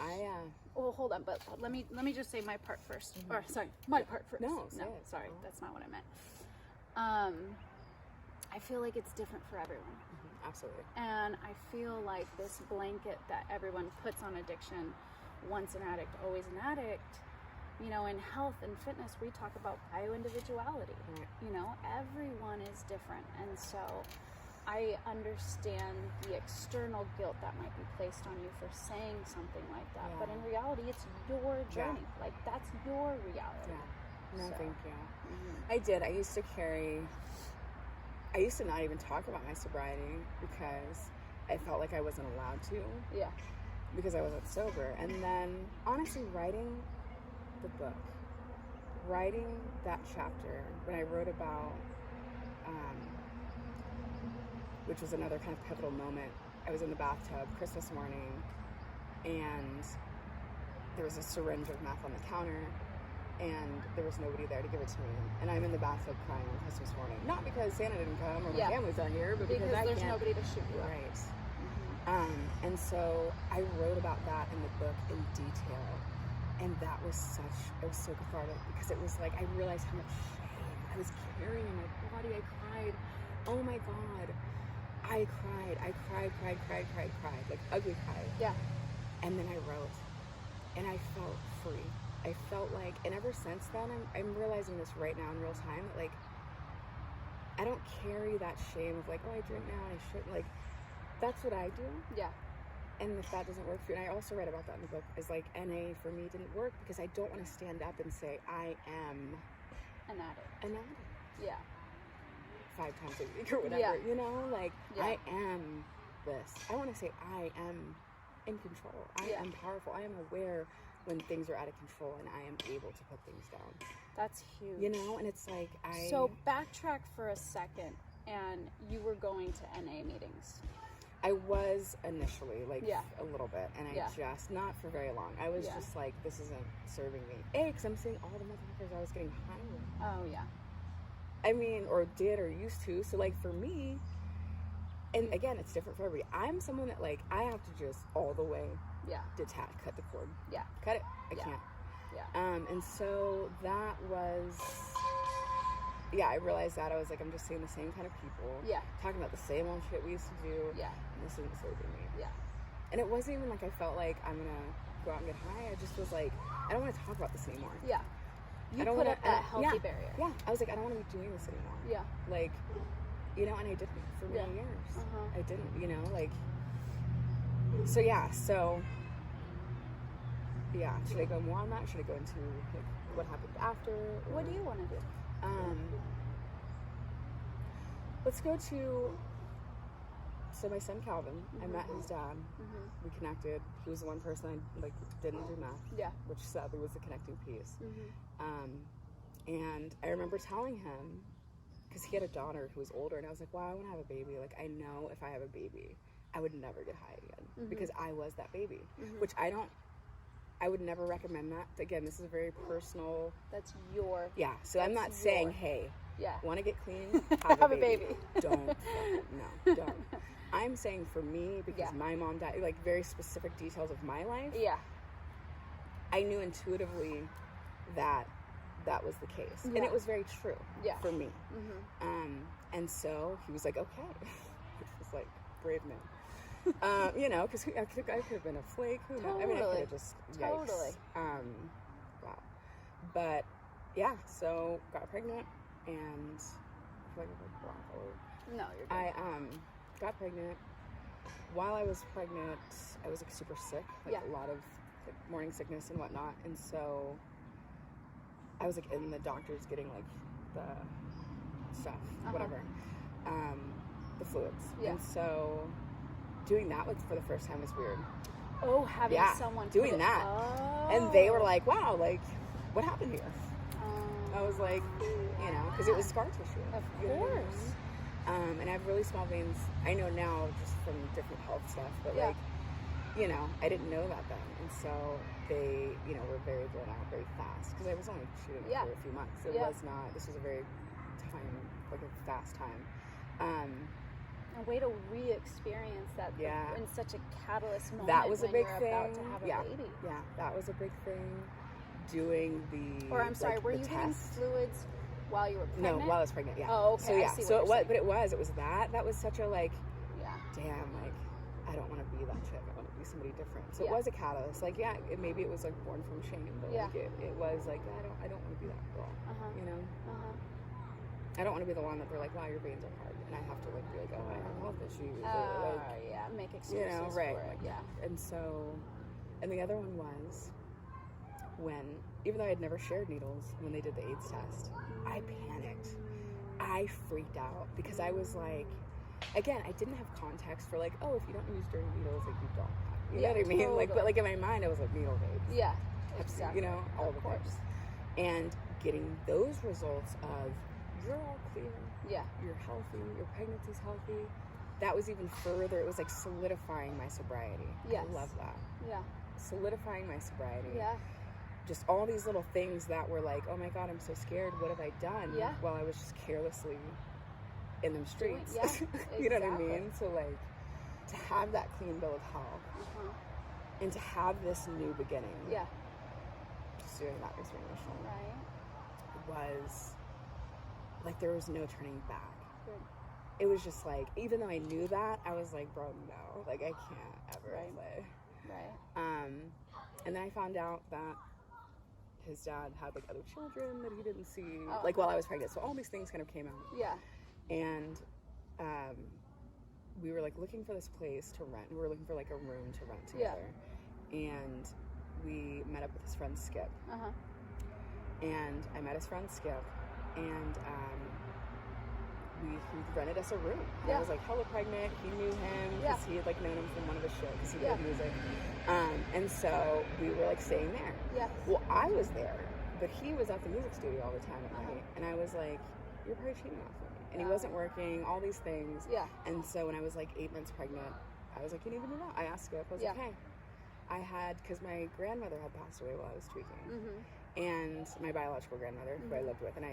Speaker 1: Well, hold on, but let me just say my part first. Or sorry, my part first.
Speaker 2: No,
Speaker 1: sorry, that's not what I meant. I feel like it's different for everyone.
Speaker 2: Absolutely.
Speaker 1: And I feel like this blanket that everyone puts on addiction, once an addict, always an addict, you know, in health and fitness, we talk about bio-individuality.
Speaker 2: Right.
Speaker 1: You know, everyone is different. And so I understand the external guilt that might be placed on you for saying something like that.
Speaker 2: Yeah.
Speaker 1: But in reality, it's your journey. Like, that's your reality.
Speaker 2: Yeah. No,
Speaker 1: So,
Speaker 2: thank you. I did. I used to not even talk about my sobriety because I felt like I wasn't allowed to.
Speaker 1: Yeah.
Speaker 2: Because I wasn't sober. And then, honestly, writing the book, writing that chapter, when I wrote about, which was another kind of pivotal moment, I was in the bathtub Christmas morning, and there was a syringe of meth on the counter, and there was nobody there to give it to me. And I'm in the bathtub crying on Christmas morning. Not because Santa didn't come or my family's not here, but because I
Speaker 1: there's
Speaker 2: can't.
Speaker 1: nobody to shoot you up.
Speaker 2: Right. And so I wrote about that in the book in detail. And that was it was so cathartic, because it was like, I realized how much shame I was carrying in my body. I cried. Oh my God. I cried. Like ugly cried.
Speaker 1: Yeah.
Speaker 2: And then I wrote, and I felt free. I felt like, and ever since then, I'm realizing this right now in real time, that like, I don't carry that shame of like, oh, I drink now and I shouldn't. Like, that's what I do.
Speaker 1: Yeah.
Speaker 2: And if that doesn't work for you, and I also read about that in the book, is like, NA for me didn't work because I don't want to stand up and say, I am
Speaker 1: An addict.
Speaker 2: an addict.
Speaker 1: Yeah.
Speaker 2: 5 times a week or whatever,
Speaker 1: Yeah.
Speaker 2: you know, like,
Speaker 1: Yeah.
Speaker 2: I am this. I want to say I am in control. I am powerful. I am aware when things are out of control, and I am able to put things down.
Speaker 1: That's huge.
Speaker 2: You know, and it's like,
Speaker 1: So backtrack for a second, and you were going to NA meetings.
Speaker 2: I was initially, like,
Speaker 1: Yeah.
Speaker 2: a little bit, and I
Speaker 1: Yeah.
Speaker 2: just, not for very long. I was
Speaker 1: Yeah.
Speaker 2: just like, this isn't serving me. Because I'm seeing all the motherfuckers I was getting high with.
Speaker 1: Oh, yeah.
Speaker 2: I mean, or did or used to. So, like, for me, and again, it's different for everybody. I'm someone that, like, I have to just all the way
Speaker 1: Yeah.
Speaker 2: detach, cut the cord.
Speaker 1: Yeah.
Speaker 2: Cut it. I
Speaker 1: Yeah.
Speaker 2: can't.
Speaker 1: Yeah.
Speaker 2: And so that was yeah, I realized that. I was like, I'm just seeing the same kind of people.
Speaker 1: Yeah.
Speaker 2: Talking about the same old shit we used to do.
Speaker 1: Yeah.
Speaker 2: And this isn't serving me.
Speaker 1: Yeah.
Speaker 2: And it wasn't even like I felt like I'm going to go out and get high. I just was like, I don't want to talk about this anymore.
Speaker 1: Yeah. You
Speaker 2: I don't
Speaker 1: put
Speaker 2: want
Speaker 1: up that healthy barrier.
Speaker 2: Yeah. I was like, I don't want to be doing this anymore.
Speaker 1: Yeah.
Speaker 2: Like, you know, and I didn't for many years. I didn't, you know, like, so yeah, should I go more on that? Should I go into like what happened after? Or,
Speaker 1: What do you want to do?
Speaker 2: Let's go to, so my son Calvin, I met his dad, we connected. He was the one person I like didn't do meth, which sadly was the connecting piece. And I remember telling him, because he had a daughter who was older, and I was like, wow, I want to have a baby. Like, I know if I have a baby, I would never get high again, because I was that baby, which I would never recommend that. Again, this is a very personal.
Speaker 1: That's your.
Speaker 2: Yeah, so I'm not saying, hey, want to get clean,
Speaker 1: have a baby.
Speaker 2: Don't. No, don't. I'm saying for me, because my mom died, like very specific details of my life. Yeah. I knew intuitively that that was the case. And it was very true for me. And so he was like, okay. Which was like, brave man. You know, because I could have been a flake. Who knows? I mean, I could have just, yikes. Wow. But, yeah, so got pregnant, and I feel like I'm wrong forward.
Speaker 1: No, you're good.
Speaker 2: I got pregnant. While I was pregnant, I was like super sick, like a lot of like morning sickness and whatnot, and so I was like in the doctors getting like the stuff, whatever, the fluids, and so doing that like for the first time was weird.
Speaker 1: Oh, having someone
Speaker 2: doing that, and they were like, "Wow, like what happened here?" I was like, you know, because it was scar tissue,
Speaker 1: of course.
Speaker 2: And I have really small veins. I know now just from different health stuff, but like, you know, I didn't know that then. And so they, you know, were very blown out very fast because I was only shooting for a few months. It was not, this was a very a fast time.
Speaker 1: A way to re-experience that in such a catalyst moment.
Speaker 2: That was a big
Speaker 1: you're
Speaker 2: thing.
Speaker 1: About to have a baby.
Speaker 2: Yeah, that was a big thing. Doing the,
Speaker 1: or I'm sorry,
Speaker 2: like,
Speaker 1: were you getting fluids while you were pregnant?
Speaker 2: No, while I was pregnant,
Speaker 1: Oh, okay.
Speaker 2: So yeah,
Speaker 1: so it was,
Speaker 2: but it was that was such a like, damn, like I don't want to be that chick. I want to be somebody different. So it was a catalyst. Like, maybe it was like born from shame, but like it was like I don't want to be that girl. You know. I don't want to be the one that they're like, wow, your veins are hard, and I have to like be like, oh, I have health issues. Or, like,
Speaker 1: make excuses.
Speaker 2: You know, right?
Speaker 1: For it.
Speaker 2: And so, and the other one was when, even though I had never shared needles, when they did the AIDS test, I panicked. I freaked out because I was like, again, I didn't have context for like, oh, if you don't use dirty needles, like you don't have. You know what I mean? Totally. Like, but like in my mind, I was like, needle babes.
Speaker 1: Yeah, exactly.
Speaker 2: You know, all the things. And getting those results of you're all clear. Yeah. You're healthy. Your pregnancy's healthy. That was even further. It was like solidifying my sobriety. Yes. I love that. Yeah. Solidifying my sobriety. Yeah. Just all these little things that were like, oh my God, I'm so scared. What have I done? Yeah. While I was just carelessly in them streets. Yeah. You know what I mean? So like to have that clean bill of health and to have this new beginning. Yeah. Just doing that was really emotional. Right. Was like there was no turning back. Good. It was just like, even though I knew that, I was like, bro, no, like I can't ever play. Right. And then I found out that his dad had like other children that he didn't see, like while I was pregnant. So all these things kind of came out. Yeah. And we were like looking for this place to rent. We were looking for like a room to rent together. Yeah. And we met up with his friend Skip. And I met his friend Skip. And he rented us a room. I was like hella pregnant. He knew him because he had like known him from one of his shows because he did music. And so we were like staying there. Yeah. Well, I was there, but he was at the music studio all the time at night. And I was like, you're probably cheating off of me. And he wasn't working, all these things. Yeah. And so when I was like 8 months pregnant, I was like, you need to move out. I asked Skip, I was like, hey, I had, because my grandmother had passed away while I was tweaking. And my biological grandmother, who I lived with, and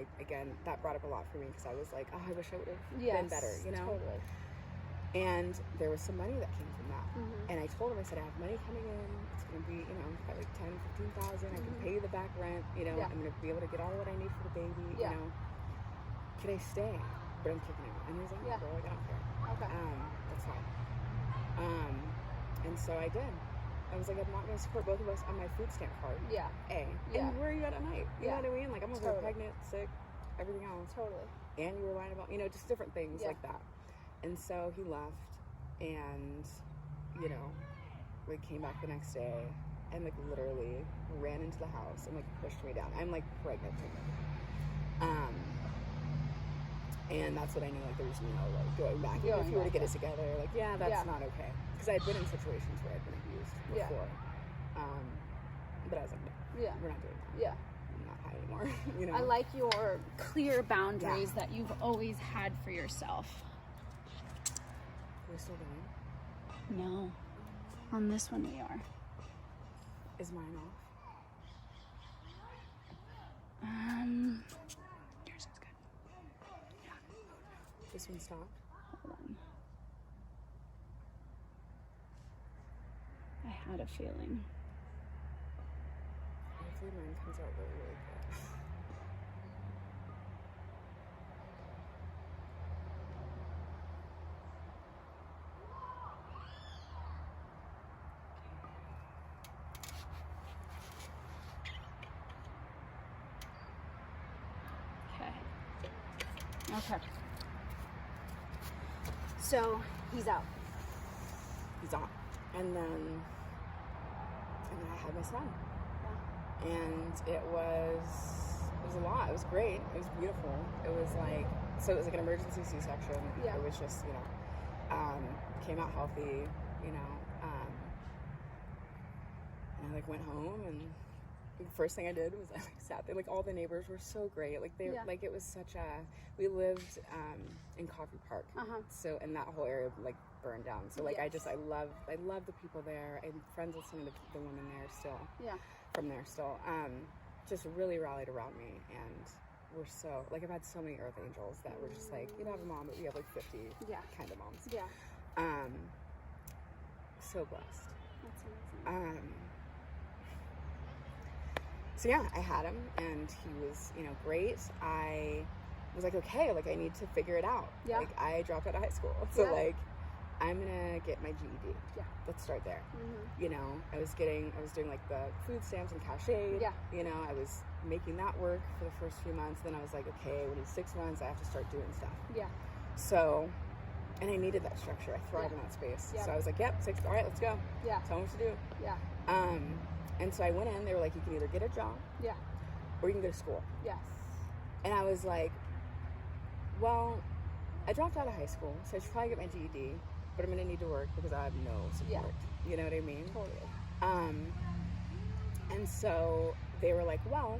Speaker 2: that brought up a lot for me because I was like, oh, I wish I would have been better, you know? Totally. And there was some money that came from that. And I told him, I said, I have money coming in. It's going to be, you know, like 10, 15,000. I can pay the back rent, you know, I'm going to be able to get all what I need for the baby, you know? can I stay? But I'm kicking out. And he's like,
Speaker 1: Yeah.
Speaker 2: girl, like, I don't care.
Speaker 1: Okay.
Speaker 2: That's fine. And so I did. I was like, I'm not going to support both of us on my food stamp card.
Speaker 1: Yeah.
Speaker 2: A.
Speaker 1: Yeah.
Speaker 2: And where are you at night? You
Speaker 1: Yeah.
Speaker 2: know what I mean? Like, I'm over
Speaker 1: Totally.
Speaker 2: pregnant, sick, everything else.
Speaker 1: Totally.
Speaker 2: And you were lying about, just different things
Speaker 1: Yeah.
Speaker 2: like that. And so he left, and, we came back the next day, and, like, literally ran into the house and, like, pushed me down. I'm, like, pregnant. And that's what I knew, like, there was, like, going back. Even if you were to get us together, like, yeah, that's not okay. Because I had been in situations where I'd been abused before. But I was like, no,
Speaker 1: Yeah.
Speaker 2: we're not doing that.
Speaker 1: Yeah.
Speaker 2: I'm not high anymore,
Speaker 1: I like your clear boundaries that you've always had for yourself.
Speaker 2: We're still going?
Speaker 1: No. On this one we are.
Speaker 2: Is mine off?
Speaker 1: Yours is good. Yeah.
Speaker 2: This one stopped?
Speaker 1: Hold on. I had a feeling.
Speaker 2: Hopefully mine comes out really, really good.
Speaker 1: Okay. So he's out.
Speaker 2: He's on. And then I had my son.
Speaker 1: Yeah.
Speaker 2: And it was a lot. It was great. It was beautiful. It was like, so it was like an emergency C-section.
Speaker 1: Yeah.
Speaker 2: It was just, came out healthy, and I like went home, and the first thing I did was I like sat there. Like, all the neighbors were so great. Like, like, it was such a, we lived in Coffee Park. So, and that whole area like burned down. So like,
Speaker 1: Yes.
Speaker 2: I love the people there. I'm friends with some of the women there still.
Speaker 1: Yeah.
Speaker 2: From there still. Just really rallied around me, and we're so, like, I've had so many earth angels that were just like, you don't have a mom, but we have like 50 kind of moms.
Speaker 1: Yeah.
Speaker 2: So blessed.
Speaker 1: That's amazing.
Speaker 2: So yeah, I had him, and he was, great. I was like, okay, like, I need to figure it out.
Speaker 1: Yeah.
Speaker 2: Like, I dropped out of high school, so like, I'm gonna get my GED.
Speaker 1: Yeah.
Speaker 2: Let's start there.
Speaker 1: Mm-hmm.
Speaker 2: I was doing like the food stamps and cachet.
Speaker 1: Yeah.
Speaker 2: I was making that work for the first few months. Then I was like, okay, within 6 months, I have to start doing stuff.
Speaker 1: Yeah.
Speaker 2: So, and I needed that structure. I thrived in that space.
Speaker 1: Yeah.
Speaker 2: So I was like, yep, all right, let's go.
Speaker 1: Yeah.
Speaker 2: Tell me what to do.
Speaker 1: Yeah.
Speaker 2: And so I went in. They were like, you can either get a job,
Speaker 1: Yeah.
Speaker 2: or you can go to school.
Speaker 1: Yes.
Speaker 2: And I was like, well, I dropped out of high school, so I should probably get my GED, but I'm going to need to work because I have no support.
Speaker 1: Yeah.
Speaker 2: You know what I mean?
Speaker 1: Totally.
Speaker 2: And so they were like, well,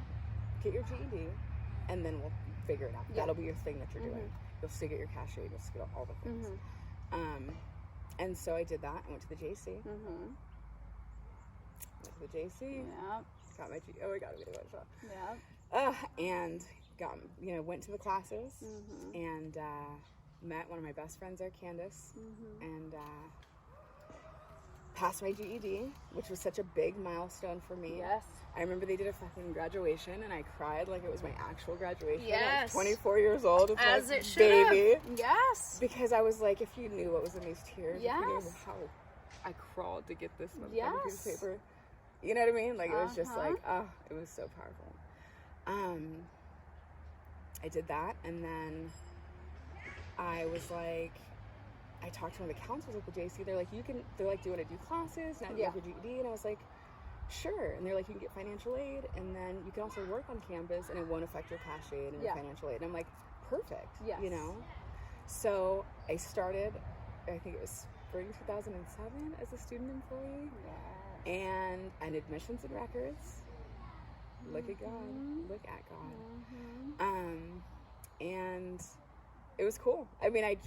Speaker 2: get your GED, and then we'll figure it out.
Speaker 1: Yeah.
Speaker 2: That'll be your thing that you're doing. You'll still get your cachet, you'll still get all the things. And so I did that. I went to the JC. Went to the JC.
Speaker 1: Yeah.
Speaker 2: Got my GED. Oh my God, I'm going to go
Speaker 1: Yeah.
Speaker 2: and got, went to the classes, and met one of my best friends there, Candace, and passed my GED, which was such a big milestone for me.
Speaker 1: Yes.
Speaker 2: I remember they did a fucking graduation, and I cried like it was my actual graduation. I was
Speaker 1: Yes.
Speaker 2: 24 years old. It's
Speaker 1: As
Speaker 2: like,
Speaker 1: it should
Speaker 2: baby.
Speaker 1: have. Yes.
Speaker 2: Because I was like, if you knew what was in these tears, if you knew
Speaker 1: Yes.
Speaker 2: how I crawled to get this fucking
Speaker 1: Yes.
Speaker 2: piece of paper. You know what I mean? Like, it was just like, it was so powerful. I did that, and then I was like, I talked to one of the counselors at the JC. They're like, do you want to do classes? Now you have your GED. And I was like, sure. And they're like, you can get financial aid, and then you can also work on campus, and it won't affect your cachet and your financial aid. And I'm like, perfect.
Speaker 1: Yes.
Speaker 2: So I started, I think it was spring 2007 as a student employee.
Speaker 1: Yes.
Speaker 2: And admissions and records. Look at God. Look at God. And it was cool. I mean, I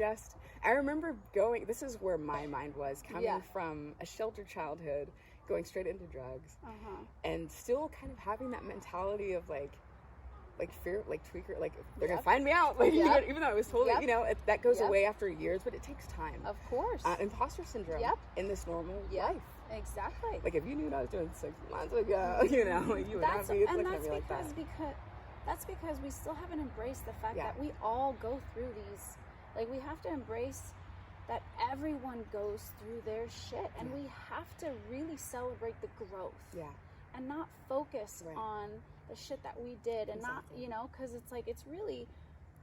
Speaker 2: remember going, this is where my mind was, coming from a sheltered childhood, going straight into drugs, and still kind of having that mentality of like fear, like tweaker, like they're gonna find me out, like even though I was totally, that goes away after years, but it takes time.
Speaker 1: Of course.
Speaker 2: Imposter syndrome in this normal life.
Speaker 1: Exactly.
Speaker 2: Like, if you knew what I was doing 6 months ago, you would not be looking at me like that.
Speaker 1: Because that's because we still haven't embraced the fact
Speaker 2: Yeah.
Speaker 1: that we all go through these. Like, we have to embrace that everyone goes through their shit, and we have to really celebrate the growth.
Speaker 2: Yeah.
Speaker 1: And not focus
Speaker 2: Right.
Speaker 1: on the shit that we did, and not,
Speaker 2: Exactly.
Speaker 1: you know, because it's like, it's really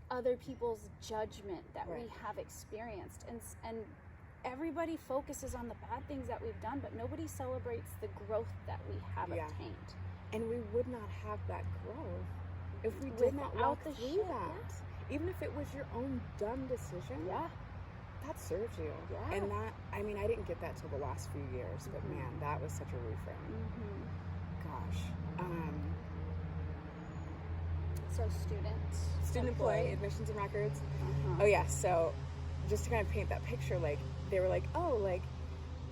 Speaker 1: other people's judgment that we
Speaker 2: Right.
Speaker 1: have experienced, and everybody focuses on the bad things that we've done, but nobody celebrates the growth that we have
Speaker 2: Yeah.
Speaker 1: obtained.
Speaker 2: And we would not have that growth if we did not
Speaker 1: Without
Speaker 2: walk
Speaker 1: the
Speaker 2: through
Speaker 1: shit,
Speaker 2: that. Even if it was your own dumb decision,
Speaker 1: Yeah.
Speaker 2: that served you.
Speaker 1: Yeah.
Speaker 2: And that, I mean, I didn't get that till the last few years, but
Speaker 1: Mhm.
Speaker 2: man, that was such a reframe.
Speaker 1: Mm-hmm.
Speaker 2: Gosh.
Speaker 1: So
Speaker 2: Student employee, admissions and records.
Speaker 1: Uh-huh.
Speaker 2: Oh yeah, so just to kind of paint that picture, like, they were like, oh, like,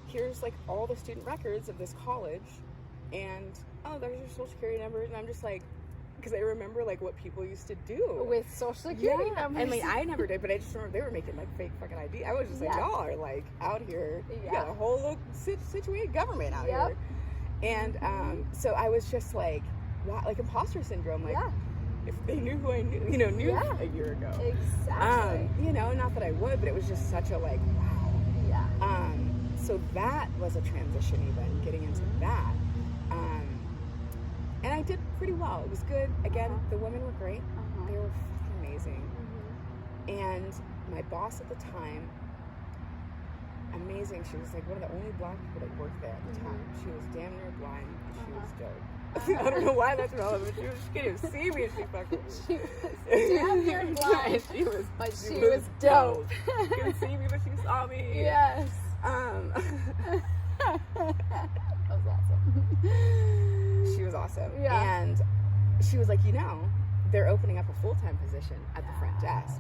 Speaker 2: here's like all the student records of this college, and oh, there's your social security numbers, and I'm just like, because I remember like what people used to do
Speaker 1: With social security numbers.
Speaker 2: and like I never did, but I just remember they were making like fake fucking ID. I was just like,
Speaker 1: Yeah.
Speaker 2: y'all are like out here, you
Speaker 1: Yeah.
Speaker 2: got a whole little situated government out
Speaker 1: Yep.
Speaker 2: here, and so I was just like, wow, like imposter syndrome, like.
Speaker 1: Yeah.
Speaker 2: If they knew who I knew,
Speaker 1: Yeah.
Speaker 2: a year ago.
Speaker 1: Exactly.
Speaker 2: Not that I would, but it was just such a like, wow.
Speaker 1: Yeah.
Speaker 2: So that was a transition even, getting into that. And I did pretty well. It was good. Again,
Speaker 1: Uh-huh.
Speaker 2: the women were great.
Speaker 1: Uh-huh.
Speaker 2: They were fucking amazing.
Speaker 1: Mhm.
Speaker 2: And my boss at the time, amazing. She was like one of the only black people that worked there at the time. She was damn near blind, and she was dope. I don't know why that's relevant. She couldn't even see me, and she fucking was.
Speaker 1: She was damn near blind,
Speaker 2: she was,
Speaker 1: but she was dope.
Speaker 2: She couldn't see me, but she saw me.
Speaker 1: Yes. That was awesome.
Speaker 2: She was awesome.
Speaker 1: Yeah.
Speaker 2: And she was like, they're opening up a full-time position at the front desk.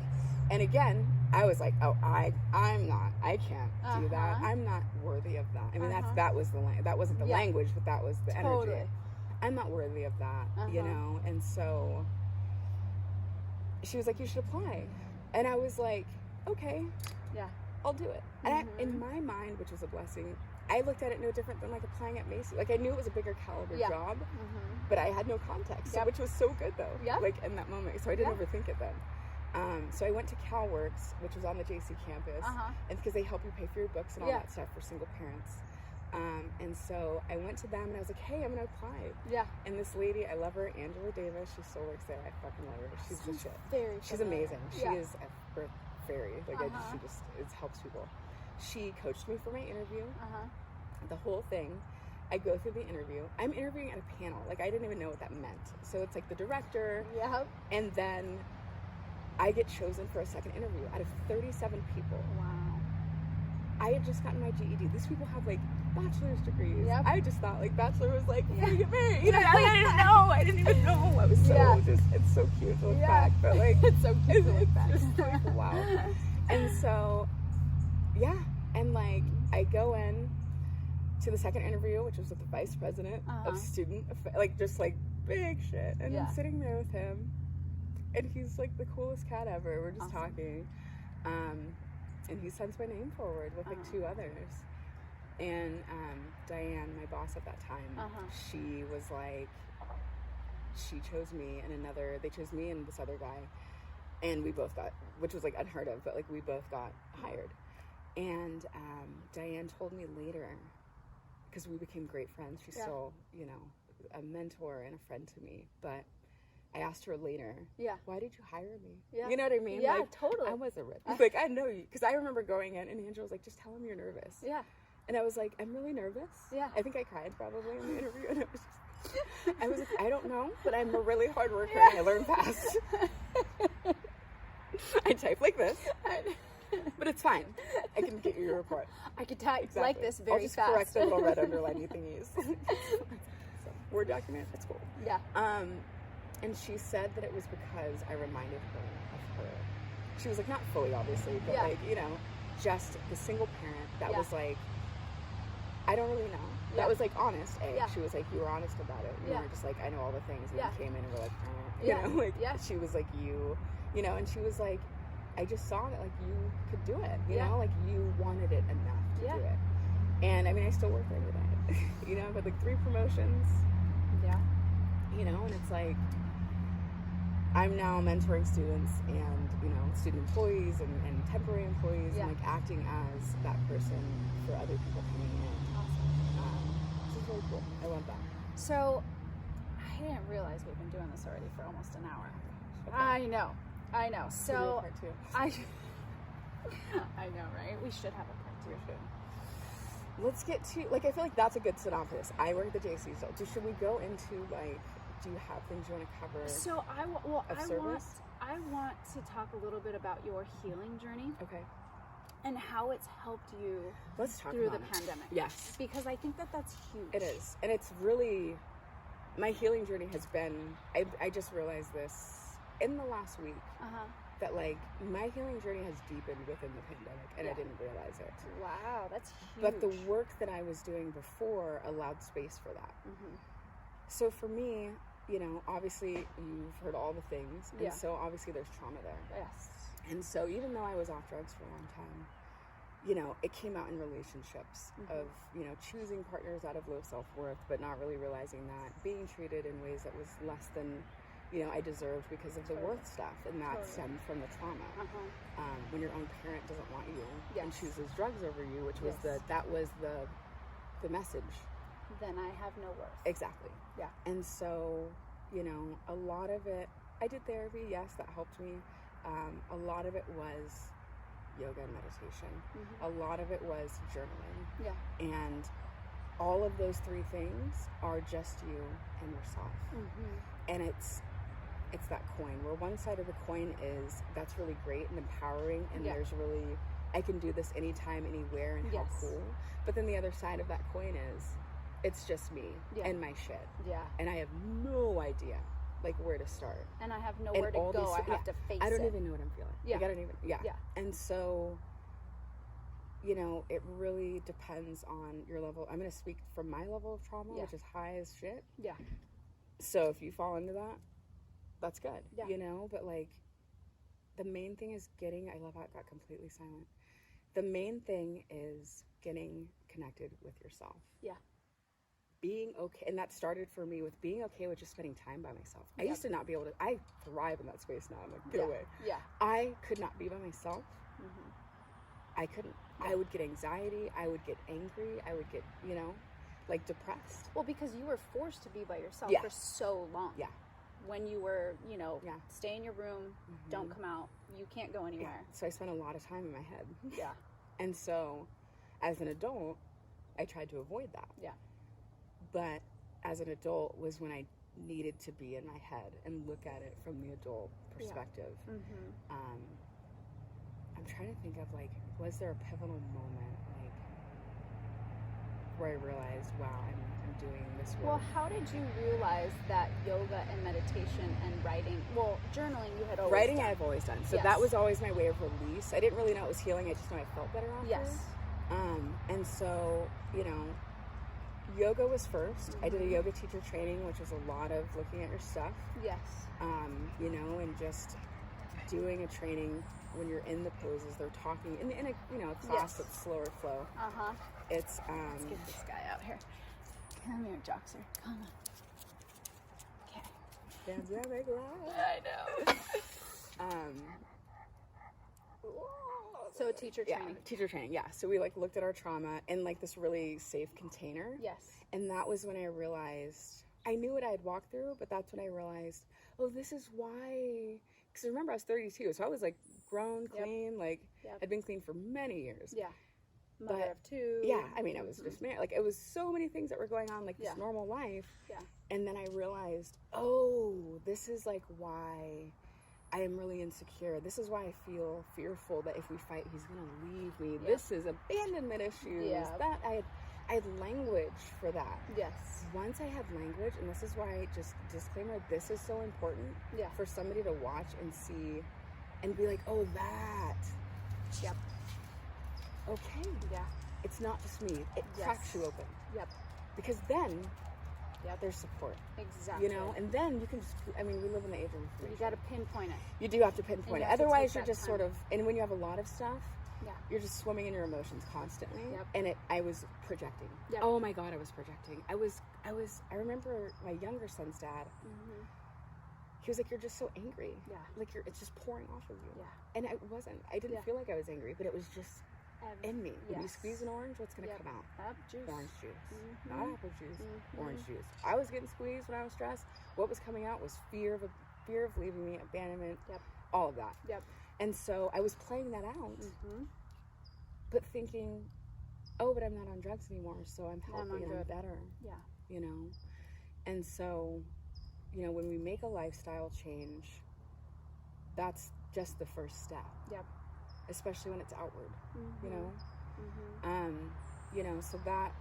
Speaker 2: And again, I was like, oh, I can't do that.
Speaker 1: Uh-huh.
Speaker 2: I'm not worthy of that. I mean,
Speaker 1: Uh-huh.
Speaker 2: that wasn't the language, but that was the
Speaker 1: Totally.
Speaker 2: energy. I'm not worthy of that,
Speaker 1: Uh-huh.
Speaker 2: And so she was like, you should apply. And I was like, okay,
Speaker 1: Yeah.
Speaker 2: I'll do it. And in my mind, which was a blessing, I looked at it no different than like applying at Macy. Like I knew it was a bigger caliber job, but I had no context,
Speaker 1: Yep.
Speaker 2: which was so good though.
Speaker 1: Yep.
Speaker 2: Like in that moment, so I didn't
Speaker 1: Yep.
Speaker 2: overthink it then. So I went to CalWorks, which was on the JC campus, and because they help you pay for your books and all
Speaker 1: Yeah.
Speaker 2: that stuff for single parents. And so I went to them and I was like, hey, I'm gonna apply.
Speaker 1: Yeah.
Speaker 2: And this lady, I love her, Angela Davis. She still works there. I fucking love her. She's the shit.
Speaker 1: Very
Speaker 2: She's
Speaker 1: familiar.
Speaker 2: amazing. She
Speaker 1: Yeah.
Speaker 2: is a birth fairy. Like she just it helps people. She coached me for my interview. The whole thing. I go through the interview. I'm interviewing at a panel. Like I didn't even know what that meant. So it's like the director,
Speaker 1: Yep.
Speaker 2: and then I get chosen for a second interview out of 37 people.
Speaker 1: Wow.
Speaker 2: I had just gotten my GED. These people have like bachelor's degrees.
Speaker 1: Yep.
Speaker 2: I just thought like bachelor was like,
Speaker 1: Yeah.
Speaker 2: get married. I didn't know. I didn't even know. I was so it's so cute to look back, but like
Speaker 1: it's so cute to look
Speaker 2: it's
Speaker 1: back.
Speaker 2: just like wow. And so, yeah, and like I go in to the second interview, which was with the vice president of student, like just like big shit, and I'm sitting there with him, and he's like the coolest cat ever. We're just talking, and he sends my name forward with like two others, and Diane, my boss at that time, she was like, she chose me and they chose me and this other guy, and we both got, which was like unheard of, but like we both got hired. And Diane told me later, because we became great friends, she's still, a mentor and a friend to me, but I asked her later, why did you hire me? You know what I mean?
Speaker 1: Yeah,
Speaker 2: like,
Speaker 1: totally.
Speaker 2: I wasn't ready. Like, I know you, because I remember going in, and Angela was like, just tell him you're nervous.
Speaker 1: Yeah.
Speaker 2: And I was like, I'm really nervous.
Speaker 1: Yeah.
Speaker 2: I think I cried probably in the interview, and I was like, I don't know, but I'm a really hard worker, and I learn fast. I type like this. But it's fine. I can get you your report.
Speaker 1: I could type like this very
Speaker 2: I'll just
Speaker 1: fast.
Speaker 2: correct the little red underlining thingies. So, Word document, it's cool.
Speaker 1: Yeah.
Speaker 2: And she said that it was because I reminded her of her. She was like, not fully, obviously, but like, just the single parent that was like, I don't really know. That was like honest. She was like, you were honest about it. You were just like, I know all the things. And you came in and were like, you know, like she was like, and she was like, I just saw that like you could do it, you know, like you wanted it enough to do it. And I mean, I still work there every day, I've had like 3 promotions, and it's like, I'm now mentoring students and, you know, student employees and temporary employees, and like acting as that person for other people coming in.
Speaker 1: Awesome.
Speaker 2: Which is really cool. I love that.
Speaker 1: So I didn't realize we've been doing this already for almost an hour.
Speaker 2: Okay.
Speaker 1: I know. So
Speaker 2: part two.
Speaker 1: I know, right? We should have a part two.
Speaker 2: We should. Let's get to, like, I feel like that's a good synopsis. I work at the JC, so should we go into, like, do you have things you want to cover?
Speaker 1: So I want to talk a little bit about your healing journey.
Speaker 2: Okay.
Speaker 1: And how it's helped you
Speaker 2: Let's talk
Speaker 1: through
Speaker 2: about
Speaker 1: the
Speaker 2: it.
Speaker 1: pandemic.
Speaker 2: Yes.
Speaker 1: Because I think that that's huge.
Speaker 2: It is. And it's really, my healing journey has been, I just realized this in the last week, that, like, my healing journey has deepened within the pandemic, and I didn't realize it.
Speaker 1: Wow, that's huge.
Speaker 2: But the work that I was doing before allowed space for that. So for me, you know, obviously you've heard all the things, and so obviously there's trauma there.
Speaker 1: Yes.
Speaker 2: And so even though I was off drugs for a long time, you know, it came out in relationships of, you know, choosing partners out of low self-worth, but not really realizing that, being treated in ways that was less than, you know, I deserved because of the worth stuff, and that stemmed from the trauma. When your own parent doesn't want you and chooses drugs over you, which was that was the message.
Speaker 1: Then I have no worth.
Speaker 2: Exactly.
Speaker 1: Yeah.
Speaker 2: And so, you know, a lot of it, I did therapy, yes, that helped me. A lot of it was yoga and meditation. A lot of it was journaling.
Speaker 1: Yeah.
Speaker 2: And all of those three things are just you and yourself. And it's that coin, where one side of the coin is, that's really great and empowering, and there's really, I can do this anytime, anywhere, and how cool. But then the other side of that coin is, it's just me and my shit. Yeah. And I have no idea, like, where to start.
Speaker 1: And I have nowhere to go. I have to face it.
Speaker 2: I don't even know what I'm feeling.
Speaker 1: Yeah.
Speaker 2: Like, I don't even, And so, you know, it really depends on your level. I'm going to speak from my level of trauma, which is high as shit.
Speaker 1: Yeah.
Speaker 2: So if you fall into that, that's good.
Speaker 1: Yeah.
Speaker 2: You know, but, like, the main thing is I love how it got completely silent. The main thing is getting connected with yourself. Yeah. Being okay, and that started for me with being okay with just spending time by myself. I used to not be able to, I thrive in that space now. I'm like, get away. Yeah. I could not be by myself. I couldn't. I would get anxiety. I would get angry. I would get, you know, like, depressed.
Speaker 1: Well, because you were forced to be by yourself for so long. Yeah. When you were, you know, stay in your room, don't come out, you can't go anywhere.
Speaker 2: Yeah. So I spent a lot of time in my head.
Speaker 1: Yeah.
Speaker 2: And so, as an adult, I tried to avoid that. Yeah. But as an adult was when I needed to be in my head and look at it from the adult perspective. I'm trying to think of, like, was there a pivotal moment, like, where I realized, wow, I'm doing this work?
Speaker 1: Well, how did you realize that yoga and meditation and writing, well, journaling you had always
Speaker 2: Writing
Speaker 1: done.
Speaker 2: I've always done. So that was always my way of release. I didn't really know it was healing. I just know I felt better after.
Speaker 1: Yes.
Speaker 2: And so, you know, yoga was first. I did a yoga teacher training, which was a lot of looking at your stuff. Yes. You know, and just doing a training when you're in the poses, they're talking in a, you know, class that's slower flow. It's
Speaker 1: let's get this guy out here. Come here, Joxer. Come on. Okay.
Speaker 2: Pandemic life.
Speaker 1: I know. So teacher training.
Speaker 2: Yeah, teacher training, yeah. So we, like, looked at our trauma in, like, this really safe container. Yes. And that was when I realized, I knew what I had walked through, but that's when I realized, oh, this is why. Because remember, I was 32, so I was, like, grown, clean, like, I'd been clean for many years. Yeah.
Speaker 1: Mother of two.
Speaker 2: Yeah, I mean, I was just married. Like, it was so many things that were going on, like, this normal life. Yeah. And then I realized, oh, this is, like, why I am really insecure. This is why I feel fearful that if we fight, he's going to leave me. Yeah. This is abandonment issues. Yeah. That I had language for that. Yes. Once I had language, and this is why, just disclaimer, this is so important for somebody to watch and see and be like, oh, that. Yep. Okay. Yeah. It's not just me. It cracks you open. Yep. Because then there's support. Exactly. You know, and then you can just, I mean, we live in the age of information.
Speaker 1: You got to pinpoint it.
Speaker 2: You do have to pinpoint it. Otherwise, you're just sort of, and when you have a lot of stuff, you're just swimming in your emotions constantly. Yep. And I was projecting. Yep. Oh my God, I was projecting. I remember my younger son's dad. he was like, you're just so angry.
Speaker 1: Yeah.
Speaker 2: Like it's just pouring off of you.
Speaker 1: Yeah.
Speaker 2: And I wasn't. I didn't feel like I was angry, but it was just in me. When you
Speaker 1: Yes.
Speaker 2: squeeze an orange, what's going to come out?
Speaker 1: Apple juice.
Speaker 2: Orange juice.
Speaker 1: Mm-hmm.
Speaker 2: Not apple juice.
Speaker 1: Mm-hmm.
Speaker 2: Orange juice. I was getting squeezed when I was stressed. What was coming out was fear of leaving me, abandonment, all of that.
Speaker 1: Yep.
Speaker 2: And so I was playing that out, but thinking, oh, but I'm not on drugs anymore, so I'm healthy and I'm better.
Speaker 1: Yeah.
Speaker 2: You know? And so, you know, when we make a lifestyle change, that's just the first step.
Speaker 1: Yep.
Speaker 2: Especially when it's outward, you know? You know, so that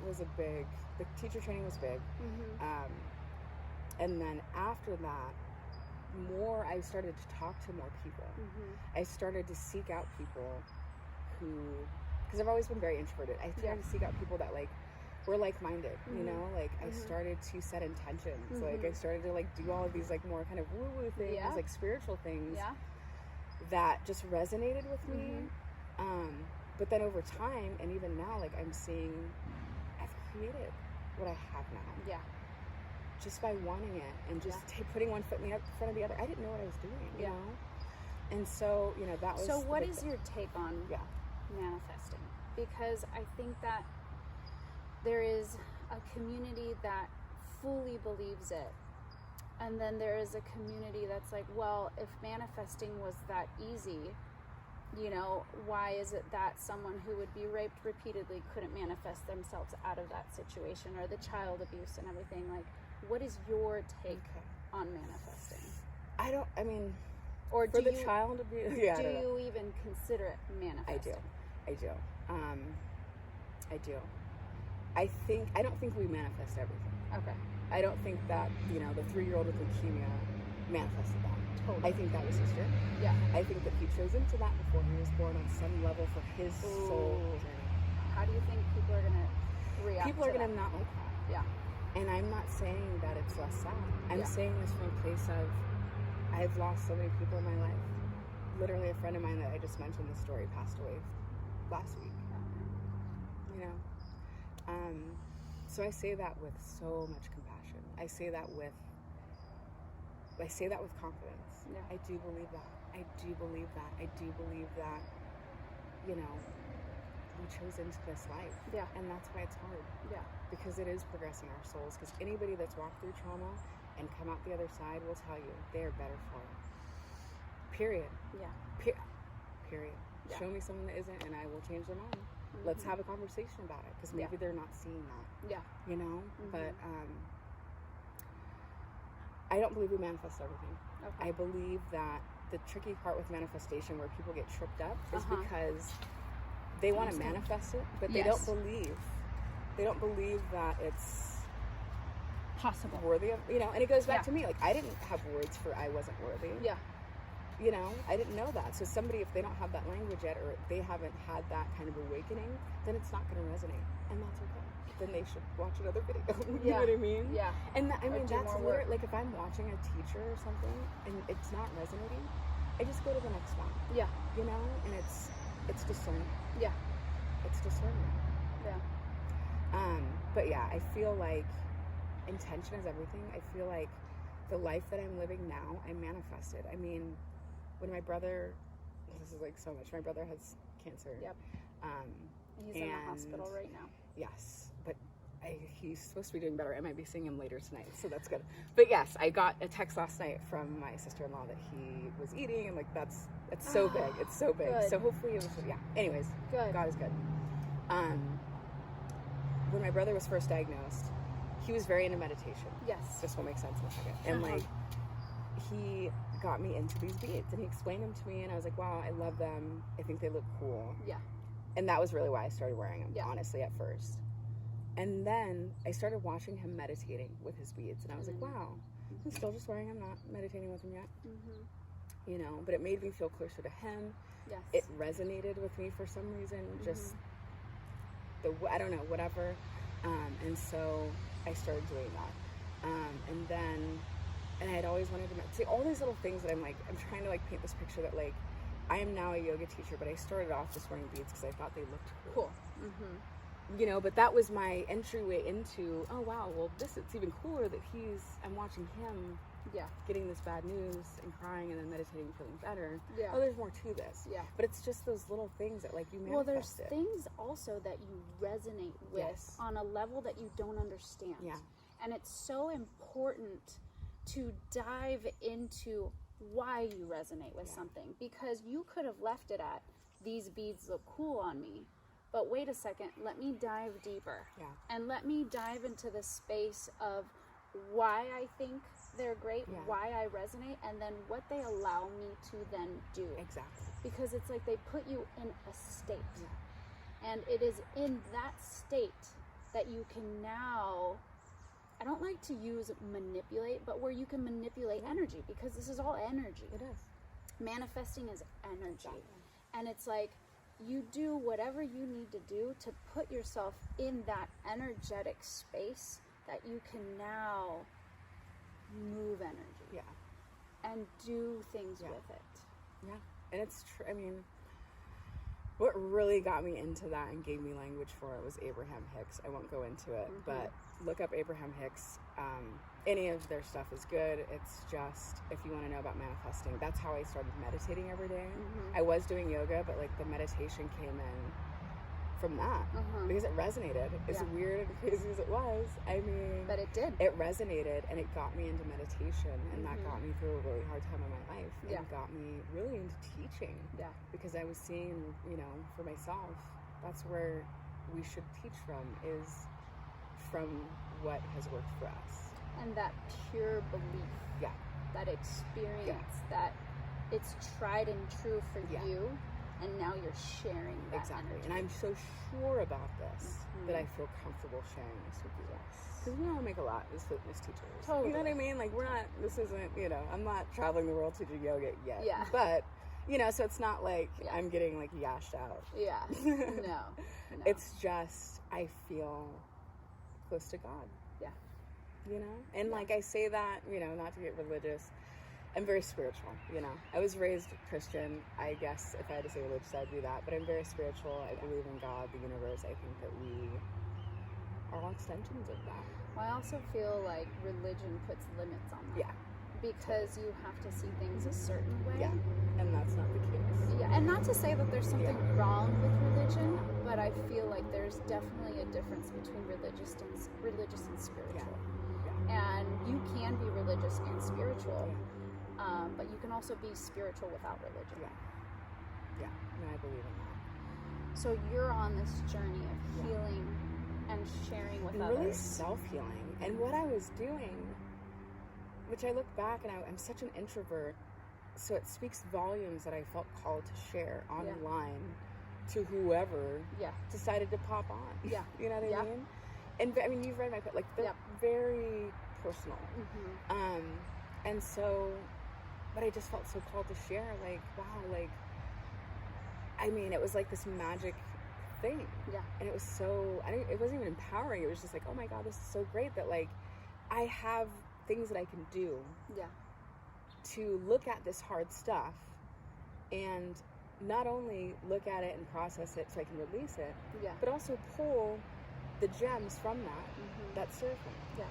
Speaker 2: was a big, the teacher training was big. And then after that, I started to talk to more people. I started to seek out people who, because I've always been very introverted. I tried to seek out people that like were like-minded, you know, like I started to set intentions. Like I started to like do all of these like more kind of woo-woo things, like spiritual things that just resonated with me. But then over time, and even now, like I'm seeing I've created what I have now. Yeah. Just by wanting it and just putting one foot in front of the other. I didn't know what I was doing, you know? And so, you know, that was...
Speaker 1: So what is your take on manifesting? Because I think that there is a community that fully believes it. And then there is a community that's like, well, if manifesting was that easy, you know, why is it that someone who would be raped repeatedly couldn't manifest themselves out of that situation, or the child abuse and everything? Like, what is your take on manifesting? Or
Speaker 2: for the child abuse,
Speaker 1: do you even consider it manifesting?
Speaker 2: I do. I don't think we manifest everything. Okay. I don't think that, you know, the 3-year-old with leukemia manifested that. Totally. I think that was his journey. Yeah. I think that he chose into that before he was born on some level for his soul journey.
Speaker 1: How do you think people are going to react?
Speaker 2: People are going to not like that. Yeah. And I'm not saying that it's less sad. I'm saying this from a place of, I've lost so many people in my life. Literally a friend of mine that I just mentioned this story passed away last week. You know? So I say that with so much compassion. I say that with confidence. Yeah. I do believe that. I do believe that, you know, we chose into this life. Yeah. And that's why it's hard. Yeah. Because it is progressing our souls. Because anybody that's walked through trauma and come out the other side will tell you they are better for it. Period. Yeah. Period. Yeah. Show me someone that isn't and I will change their mind. Let's have a conversation about it. Because maybe they're not seeing that. Yeah. You know? But I don't believe we manifest everything. Okay. I believe that the tricky part with manifestation where people get tripped up is because they want to manifest it, but they don't believe that it's
Speaker 1: possible,
Speaker 2: worthy of, you know. And it goes back to me, like I didn't have words for I wasn't worthy. Yeah. You know, I didn't know that. So somebody, if they don't have that language yet, or they haven't had that kind of awakening, then it's not going to resonate, and that's okay. Then they should watch another video. You know what I mean? Yeah. And I mean, that's literally, like if I'm watching a teacher or something and it's not resonating, I just go to the next one. Yeah. You know, and it's discernment. Yeah. It's discernment. Yeah. But yeah, I feel like intention is everything. I feel like the life that I'm living now, I manifested. I mean, when my brother, this is like so much, my brother has cancer. Yep.
Speaker 1: He's in the hospital right now.
Speaker 2: Yes, but he's supposed to be doing better. I might be seeing him later tonight, so that's good. But yes, I got a text last night from my sister-in-law that he was eating, and like it's so big. It's so big. Good. So hopefully it was, anyways, good. God is good. When my brother was first diagnosed, he was very into meditation. Yes. This will make sense in a second. And like, he got me into these beads, and he explained them to me, and I was like, wow, I love them. I think they look cool. Yeah. And that was really why I started wearing them, honestly, at first. And then I started watching him meditating with his beads, and I was like, wow, I'm still just wearing them, not meditating with him yet. You know, but it made me feel closer to him. Yes. It resonated with me for some reason, just I don't know, whatever. And so I started doing that. And I had always wanted to see all these little things that I'm trying to paint this picture that I am now a yoga teacher, but I started off just wearing beads because I thought they looked cool. You know, but that was my entryway into, oh wow, well it's even cooler that I'm watching him
Speaker 1: Yeah.
Speaker 2: getting this bad news and crying and then meditating and feeling better.
Speaker 1: Yeah.
Speaker 2: Oh, there's more to this.
Speaker 1: Yeah.
Speaker 2: But it's just those little things that like you manifest
Speaker 1: Well, there's
Speaker 2: it.
Speaker 1: things also that you resonate with
Speaker 2: Yes.
Speaker 1: on a level that you don't understand.
Speaker 2: Yeah.
Speaker 1: And it's so important to dive into why you resonate with something, because you could have left it at, these beads look cool on me, but wait a second, let me dive deeper.
Speaker 2: Yeah.
Speaker 1: And let me dive into the space of why I think they're great, why I resonate, and then what they allow me to then do.
Speaker 2: Exactly.
Speaker 1: Because it's like they put you in a state. And it is in that state that you can now, I don't like to use manipulate, but where you can manipulate energy, because this is all energy.
Speaker 2: It is.
Speaker 1: Manifesting is energy.
Speaker 2: Exactly.
Speaker 1: And it's like, you do whatever you need to do to put yourself in that energetic space that you can now move energy.
Speaker 2: Yeah.
Speaker 1: And do things with it.
Speaker 2: Yeah. And it's true. I mean, what really got me into that and gave me language for it was Abraham Hicks. I won't go into it, but look up Abraham Hicks. Any of their stuff is good. It's just, if you want to know about manifesting, that's how I started meditating every day. I was doing yoga, but like the meditation came in from that because it resonated. As weird and crazy as it was, I mean,
Speaker 1: but it did.
Speaker 2: It resonated, and it got me into meditation, and that got me through a really hard time in my life, and got me really into teaching. Yeah, because I was seeing, you know, for myself, that's where we should teach from, is from what has worked for us.
Speaker 1: And that pure belief, that experience, that it's tried and true for you, and now you're sharing that energy.
Speaker 2: And I'm so sure about this that I feel comfortable sharing this with you. Because we don't make a lot as fitness teachers.
Speaker 1: Totally.
Speaker 2: You know what I mean? Like, we're not, this isn't, you know, I'm not traveling the world teaching yoga yet.
Speaker 1: Yeah.
Speaker 2: But, you know, so it's not like I'm getting, like, yashed out.
Speaker 1: Yeah. No.
Speaker 2: It's just, I feel close to God.
Speaker 1: Yeah.
Speaker 2: You know? And like I say that, you know, not to get religious, I'm very spiritual, you know. I was raised Christian. I guess if I had to say religious, I'd do that. But I'm very spiritual. I believe in God, the universe. I think that we are all extensions of that.
Speaker 1: Well, I also feel like religion puts limits on that.
Speaker 2: Yeah.
Speaker 1: Because you have to see things a certain way.
Speaker 2: Yeah. And that's not the case.
Speaker 1: Yeah. And not to say that there's something wrong with religion, but I feel like there's definitely a difference between religious and spiritual. And you can be religious and spiritual, but you can also be spiritual without religion.
Speaker 2: Yeah, no, I believe in that.
Speaker 1: So you're on this journey of healing and sharing with others.
Speaker 2: Really self-healing. And what I was doing, which I look back and I'm such an introvert, so it speaks volumes that I felt called to share online to whoever decided to pop on.
Speaker 1: Yeah.
Speaker 2: You know what I mean? And I mean, you've read my book, like, they're very personal. And so, but I just felt so called to share, like, wow, like, I mean, it was like this magic thing. Yeah. And it was so, it wasn't even empowering. It was just like, oh my God, this is so great that, like, I have things that I can do to look at this hard stuff and not only look at it and process it so I can release it, but also pull the gems from that serve me. Yeah.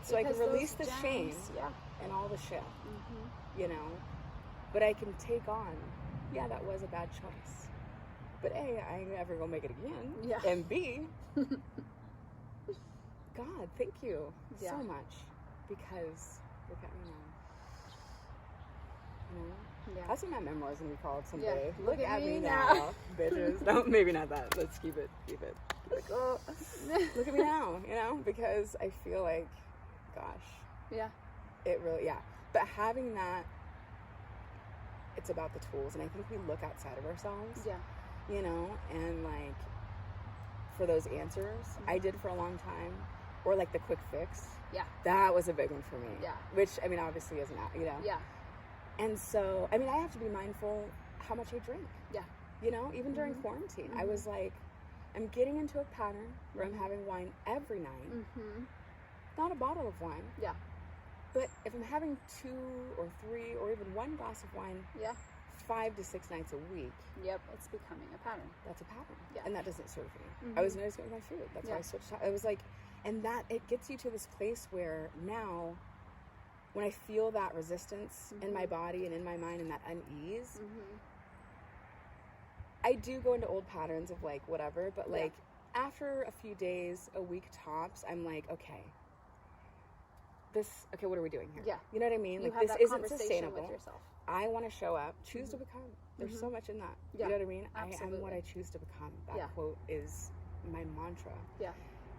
Speaker 2: So because I can release the shame and all the shit, you know, but I can take on, that was a bad choice. But A, I ain't never gonna make it again. Yeah. And B, God, thank you so much, because look at me now. You know? Yeah. That's what my memoir is gonna be called someday. Yeah. Look at me now, bitches. No, maybe not that. Let's keep it. Like, oh, look at me now, you know, because I feel like, gosh, it really, but having that, it's about the tools, and I think we look outside of ourselves, you know, and like, for those answers, I did for a long time, or like the quick fix, that was a big one for me, which, I mean, obviously isn't, you know, and so, I mean, I have to be mindful how much I drink, you know, even during quarantine, I was like, I'm getting into a pattern where I'm having wine every night. Not a bottle of wine. Yeah. But if I'm having 2 or 3 or even 1 glass of wine 5 to 6 nights a week.
Speaker 1: Yep, it's becoming a pattern.
Speaker 2: That's a pattern. Yeah. And that doesn't serve me. I was noticing it with my food. That's why I switched. It was like, and that, it gets you to this place where now when I feel that resistance in my body and in my mind and that unease, I do go into old patterns of like whatever, but like after a few days, a week tops, I'm like, okay, what are we doing here?
Speaker 1: Yeah.
Speaker 2: You know what I mean?
Speaker 1: You
Speaker 2: like,
Speaker 1: have
Speaker 2: this
Speaker 1: that
Speaker 2: isn't
Speaker 1: conversation
Speaker 2: sustainable.
Speaker 1: with yourself.
Speaker 2: I want to show up, choose to become. There's so much in that.
Speaker 1: Yeah.
Speaker 2: You know what I mean?
Speaker 1: Absolutely.
Speaker 2: I am what I choose to become. That quote is my mantra.
Speaker 1: Yeah.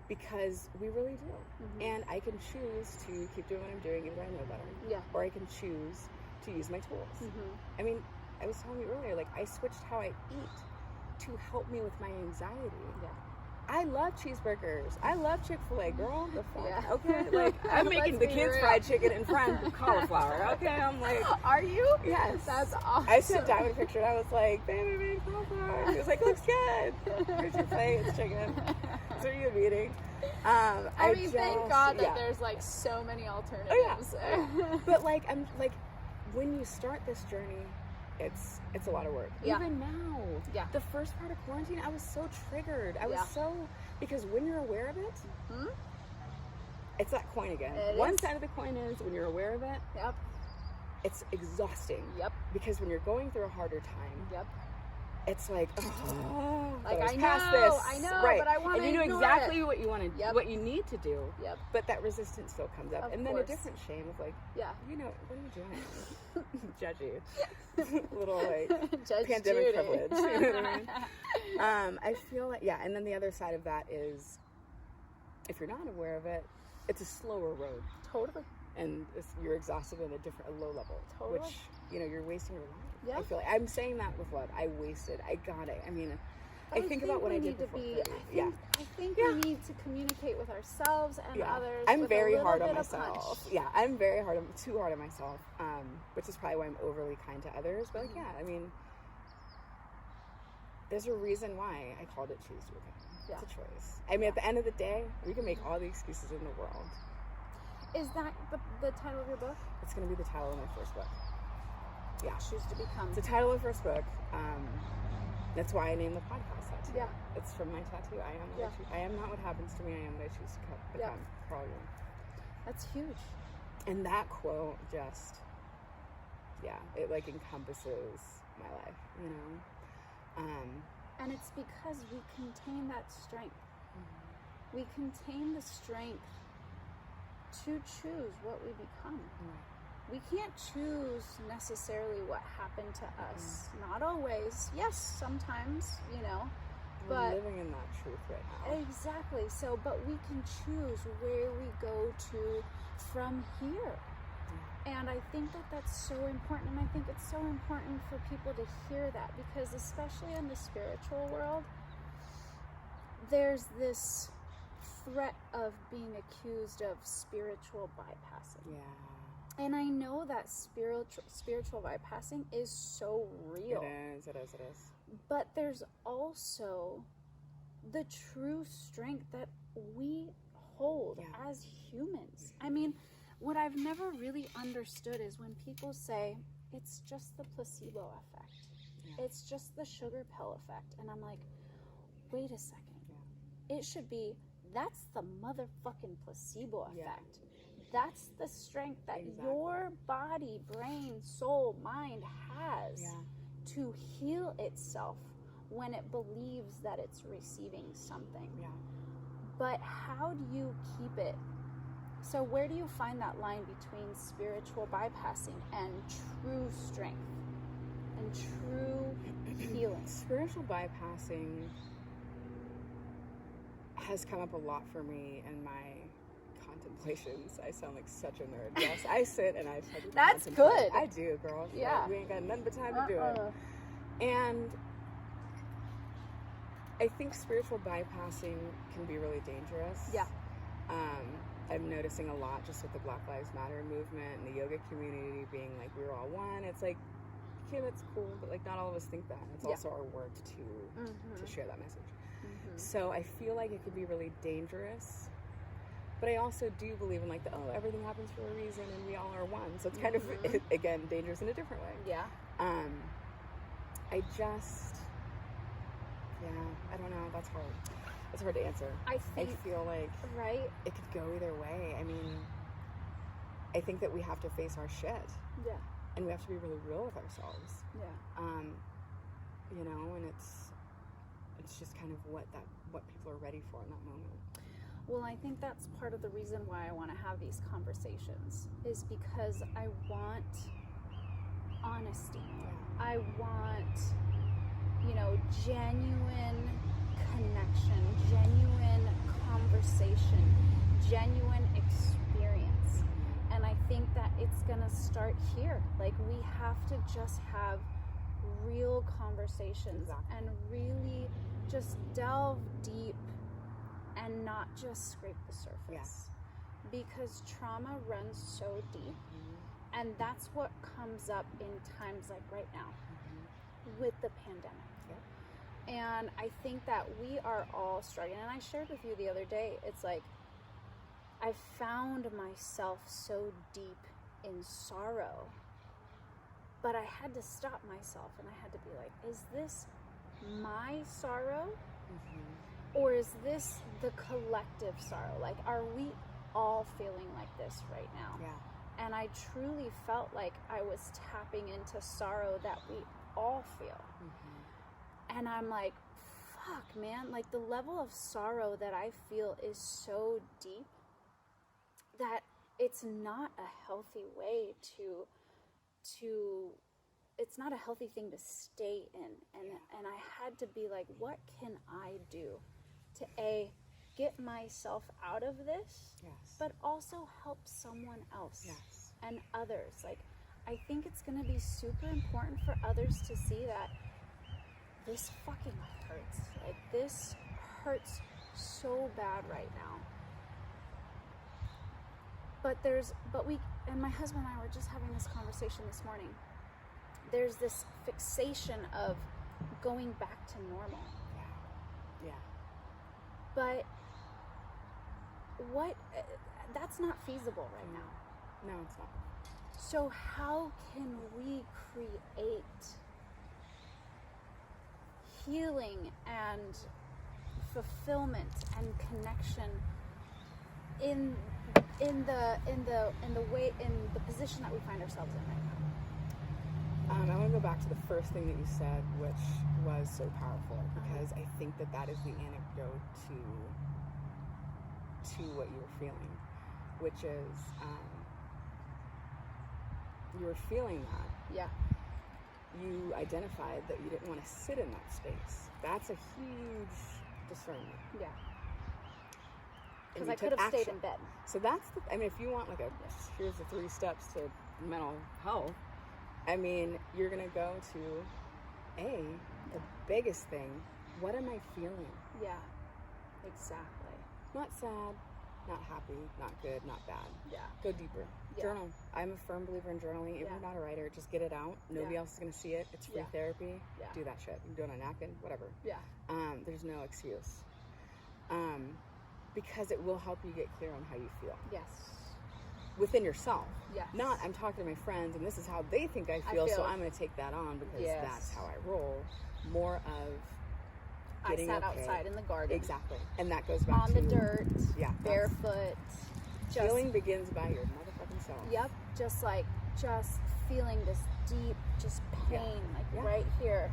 Speaker 2: Because we really do. And I can choose to keep doing what I'm doing even though I know better.
Speaker 1: Yeah.
Speaker 2: Or I can choose to use my tools. I mean, I was telling you earlier, like, I switched how I eat to help me with my anxiety.
Speaker 1: Yeah.
Speaker 2: I love cheeseburgers. I love Chick-fil-A, girl. The fuck?
Speaker 1: Yeah.
Speaker 2: Okay? Like, I'm making the kids fried chicken and fried cauliflower. Okay? I'm like...
Speaker 1: Are you?
Speaker 2: Yes.
Speaker 1: That's awesome.
Speaker 2: I sent Diamond a picture and I was like, babe, I made cauliflower. She was like, looks good. Here's your plate. It's chicken. So are you eating?
Speaker 1: I mean, thank God that there's like so many alternatives.
Speaker 2: Oh, yeah. But like, I'm like, when you start this journey, it's a lot of work.
Speaker 1: Yeah.
Speaker 2: Even now, the first part of quarantine, I was so triggered. I was so, because when you're aware of it, it's that coin again. One side of the coin is when you're aware of it.
Speaker 1: Yep.
Speaker 2: It's exhausting.
Speaker 1: Yep.
Speaker 2: Because when you're going through a harder time.
Speaker 1: Yep.
Speaker 2: It's like, oh,
Speaker 1: like
Speaker 2: I know,
Speaker 1: right. But I want to.
Speaker 2: And you know exactly what you want to, what you need to do.
Speaker 1: Yep.
Speaker 2: But that resistance still comes up, and then a different shame of like, you know, what are you doing? Judgy, little like
Speaker 1: Judge
Speaker 2: pandemic
Speaker 1: Judy.
Speaker 2: privilege. You know what I mean? I feel like and then the other side of that is, if you're not aware of it, it's a slower road.
Speaker 1: Totally.
Speaker 2: And you're exhausted at a low level, which you're wasting your life.
Speaker 1: Yeah.
Speaker 2: I feel like I'm saying that with love. I got it. I mean, I think about what I did before.
Speaker 1: I think we need to communicate with ourselves and others.
Speaker 2: I'm
Speaker 1: with
Speaker 2: very
Speaker 1: a little
Speaker 2: hard
Speaker 1: bit
Speaker 2: on
Speaker 1: of
Speaker 2: myself.
Speaker 1: punch.
Speaker 2: Yeah, I'm very too hard on myself, which is probably why I'm overly kind to others. But like, I mean, there's a reason why I called it Choose to Become.
Speaker 1: Yeah.
Speaker 2: It's a choice. I mean, at the end of the day, we can make all the excuses in the world.
Speaker 1: Is that the title of your book?
Speaker 2: It's going to be the title of my first book. Yeah.
Speaker 1: Choose to Become.
Speaker 2: It's the title of the first book. That's why I named the podcast that too.
Speaker 1: Yeah.
Speaker 2: It's from my tattoo. I am not what happens to me. I am what I choose to become. For all you.
Speaker 1: That's huge.
Speaker 2: And that quote just, it like encompasses my life, you know?
Speaker 1: And it's because we contain that strength. We contain the strength to choose what we become. We can't choose necessarily what happened to us. Not always. Yes, sometimes,
Speaker 2: We're
Speaker 1: but
Speaker 2: living in that truth right now.
Speaker 1: Exactly. So, but we can choose where we go to from here. And I think that that's so important. And I think it's so important for people to hear that, because especially in the spiritual world, there's this threat of being accused of spiritual bypassing.
Speaker 2: Yeah.
Speaker 1: And I know that spiritual bypassing is so real.
Speaker 2: It is.
Speaker 1: But there's also the true strength that we hold as humans. I mean, what I've never really understood is when people say it's just the placebo effect. It's just the sugar pill effect. And I'm like, wait a second. It should be, that's the motherfucking placebo effect. That's the strength that your body, brain, soul, mind has to heal itself when it believes that it's receiving something. But how do you keep it? So where do you find that line between spiritual bypassing and true strength and true healing?
Speaker 2: Spiritual bypassing has come up a lot for me in my contemplations. I sound like such a nerd. Yes, I sit and I try to
Speaker 1: That's
Speaker 2: contemplate.
Speaker 1: good.
Speaker 2: I do, girl.
Speaker 1: Yeah.
Speaker 2: We ain't got nothing but time to do it. And I think spiritual bypassing can be really dangerous.
Speaker 1: Yeah.
Speaker 2: I'm noticing a lot just with the Black Lives Matter movement and the yoga community being like, we're all one. It's like, okay, that's cool, but like not all of us think that. It's also our work to share that message. So I feel like it could be really dangerous, but I also do believe in like everything happens for a reason and we all are one. So it's kind of, again, dangerous in a different way.
Speaker 1: Yeah.
Speaker 2: I don't know. That's hard. It's hard to answer. I feel like it could go either way. I mean, I think that we have to face our shit.
Speaker 1: Yeah.
Speaker 2: And we have to be really real with ourselves.
Speaker 1: Yeah.
Speaker 2: You know, and it's just kind of what people are ready for in that moment.
Speaker 1: Well, I think that's part of the reason why I want to have these conversations, is because I want honesty. I want, you know, genuine connection, genuine conversation, genuine experience. And I think that it's going to start here. Like, we have to just have real conversations. Exactly. And really just delve deep and not just scrape the surface.
Speaker 2: Yes.
Speaker 1: Because trauma runs so deep. And that's what comes up in times like right now with the pandemic.
Speaker 2: Yep.
Speaker 1: And I think that we are all struggling. And I shared with you the other day, it's like, I found myself so deep in sorrow, but I had to stop myself and I had to be like, is this my sorrow? Or is this the collective sorrow? Like, are we all feeling like this right now?
Speaker 2: Yeah.
Speaker 1: And I truly felt like I was tapping into sorrow that we all feel. And I'm like, fuck, man, like the level of sorrow that I feel is so deep that it's not a healthy way to it's not a healthy thing to stay in. And I had to be like, what can I do to get myself out of this, but also help someone else and others. Like, I think it's going to be super important for others to see that this fucking hurts. Like, this hurts so bad right now. But we, and my husband and I were just having this conversation this morning. There's this fixation of going back to normal.
Speaker 2: Yeah.
Speaker 1: But that's not feasible right now.
Speaker 2: No, it's not.
Speaker 1: So how can we create healing and fulfillment and connection in the position that we find ourselves in right now?
Speaker 2: I want to go back to the first thing that you said, which was so powerful, because I think that is the antidote to what you were feeling, which is you were feeling that.
Speaker 1: Yeah.
Speaker 2: You identified that you didn't want to sit in that space. That's a huge discernment.
Speaker 1: Yeah. Because I could have stayed in bed.
Speaker 2: So that's if you want here's the 3 steps to mental health. I mean, you're going to go to the biggest thing. What am I feeling?
Speaker 1: Yeah, exactly.
Speaker 2: Not sad, not happy, not good, not bad.
Speaker 1: Yeah.
Speaker 2: Go deeper.
Speaker 1: Yeah.
Speaker 2: Journal. I'm a firm believer in journaling. If you're not a writer, just get it out. Nobody else is going to see it. It's free therapy.
Speaker 1: Yeah.
Speaker 2: Do that shit. You can do it on a napkin, whatever.
Speaker 1: Yeah.
Speaker 2: There's no excuse. Because it will help you get clear on how you feel.
Speaker 1: Yes.
Speaker 2: Within yourself.
Speaker 1: Yes.
Speaker 2: Not, I'm talking to my friends and this is how they think I feel. So I'm going to take that on because that's how I roll. More of getting
Speaker 1: I sat outside in the garden.
Speaker 2: Exactly. And that goes back
Speaker 1: on
Speaker 2: to...
Speaker 1: the dirt.
Speaker 2: Yeah.
Speaker 1: Barefoot.
Speaker 2: Healing begins by your motherfucking self.
Speaker 1: Yep. Just feeling this deep, just pain, right here.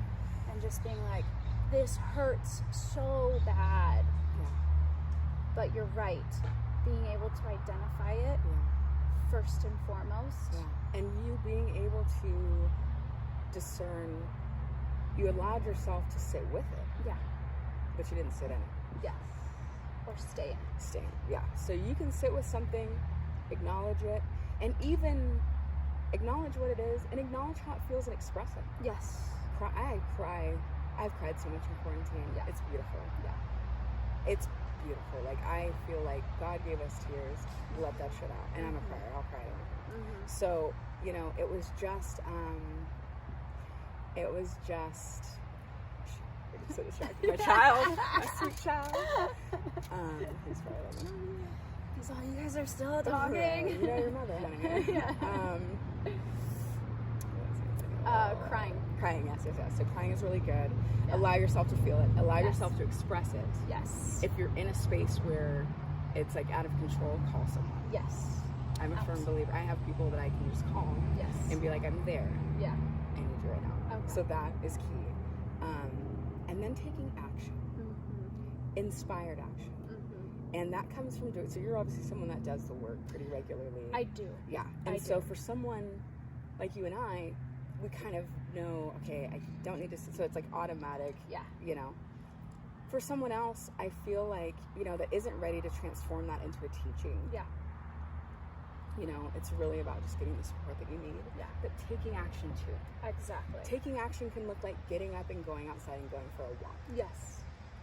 Speaker 1: And just being like, this hurts so bad.
Speaker 2: Yeah.
Speaker 1: But you're right. Being able to identify it first and foremost.
Speaker 2: Yeah. And you being able to discern, you allowed yourself to sit with it.
Speaker 1: Yeah.
Speaker 2: But you didn't sit in it.
Speaker 1: Yes. Or stay in it.
Speaker 2: Stay in it. Yeah. So you can sit with something, acknowledge it, and even acknowledge what it is and acknowledge how it feels and express it.
Speaker 1: Yes.
Speaker 2: I cry. I've cried so much in quarantine.
Speaker 1: Yeah.
Speaker 2: It's beautiful.
Speaker 1: Yeah.
Speaker 2: It's beautiful. Like, I feel like God gave us tears. Let that shit out. And I'm a crier. I'll cry anything. So, it was just so distracted. My child, my sweet child. He's probably like,
Speaker 1: He's all, you guys are still talking.
Speaker 2: You know your mother, honey. Crying, yes. So crying is really good. Yeah. Allow yourself to feel it. Allow yourself to express it.
Speaker 1: Yes.
Speaker 2: If you're in a space where it's like out of control, call someone.
Speaker 1: Yes.
Speaker 2: I'm a firm believer. I have people that I can just call
Speaker 1: Yes.
Speaker 2: and be like, I'm there.
Speaker 1: Yeah.
Speaker 2: I need you right now.
Speaker 1: Okay.
Speaker 2: So that is key. And then taking action, inspired action. And that comes from doing, so you're obviously someone that does the work pretty regularly.
Speaker 1: I do.
Speaker 2: Yeah. And so for someone like you and I, we kind of know, okay, I don't need to, so it's like automatic, you know. For someone else, I feel like, you know, that isn't ready to transform that into a teaching.
Speaker 1: Yeah.
Speaker 2: You know, it's really about just getting the support that you need.
Speaker 1: Yeah.
Speaker 2: But taking action too.
Speaker 1: Exactly.
Speaker 2: Taking action can look like getting up and going outside and going for a walk.
Speaker 1: Yes.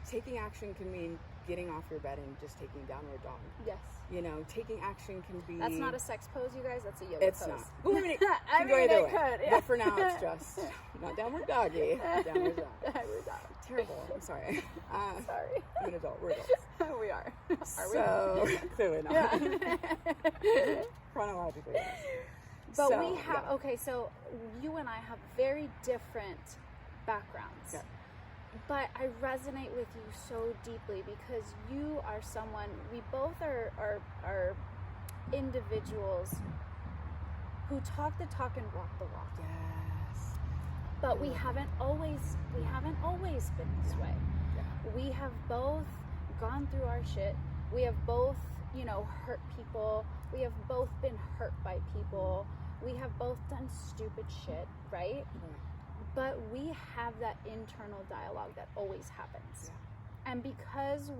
Speaker 2: Taking action can mean getting off your bed and just taking downward dog.
Speaker 1: Yes.
Speaker 2: You know, taking action can be...
Speaker 1: That's not a sex pose, you guys. That's a yoga
Speaker 2: It's
Speaker 1: pose.
Speaker 2: not. Well, I mean, it
Speaker 1: I
Speaker 2: can
Speaker 1: mean,
Speaker 2: go either
Speaker 1: it
Speaker 2: way.
Speaker 1: could, yeah.
Speaker 2: But for now, it's just not downward doggy. Downward dog.
Speaker 1: Downward dog.
Speaker 2: Terrible. I'm sorry.
Speaker 1: Sorry.
Speaker 2: I'm an adult. We're adults.
Speaker 1: We are.
Speaker 2: So, clearly not.
Speaker 1: Yeah.
Speaker 2: Chronologically.
Speaker 1: But
Speaker 2: So,
Speaker 1: we have,
Speaker 2: yeah.
Speaker 1: okay, so you and I have very different backgrounds.
Speaker 2: Yeah.
Speaker 1: But I resonate with you so deeply because you are someone, we both are individuals who talk the talk and walk the walk.
Speaker 2: Yes.
Speaker 1: But we haven't always been this way.
Speaker 2: Yeah.
Speaker 1: We have both gone through our shit. We have both, you know, hurt people. We have both been hurt by people. We have both done stupid shit, right? But we have that internal dialogue that always happens.
Speaker 2: Yeah.
Speaker 1: And because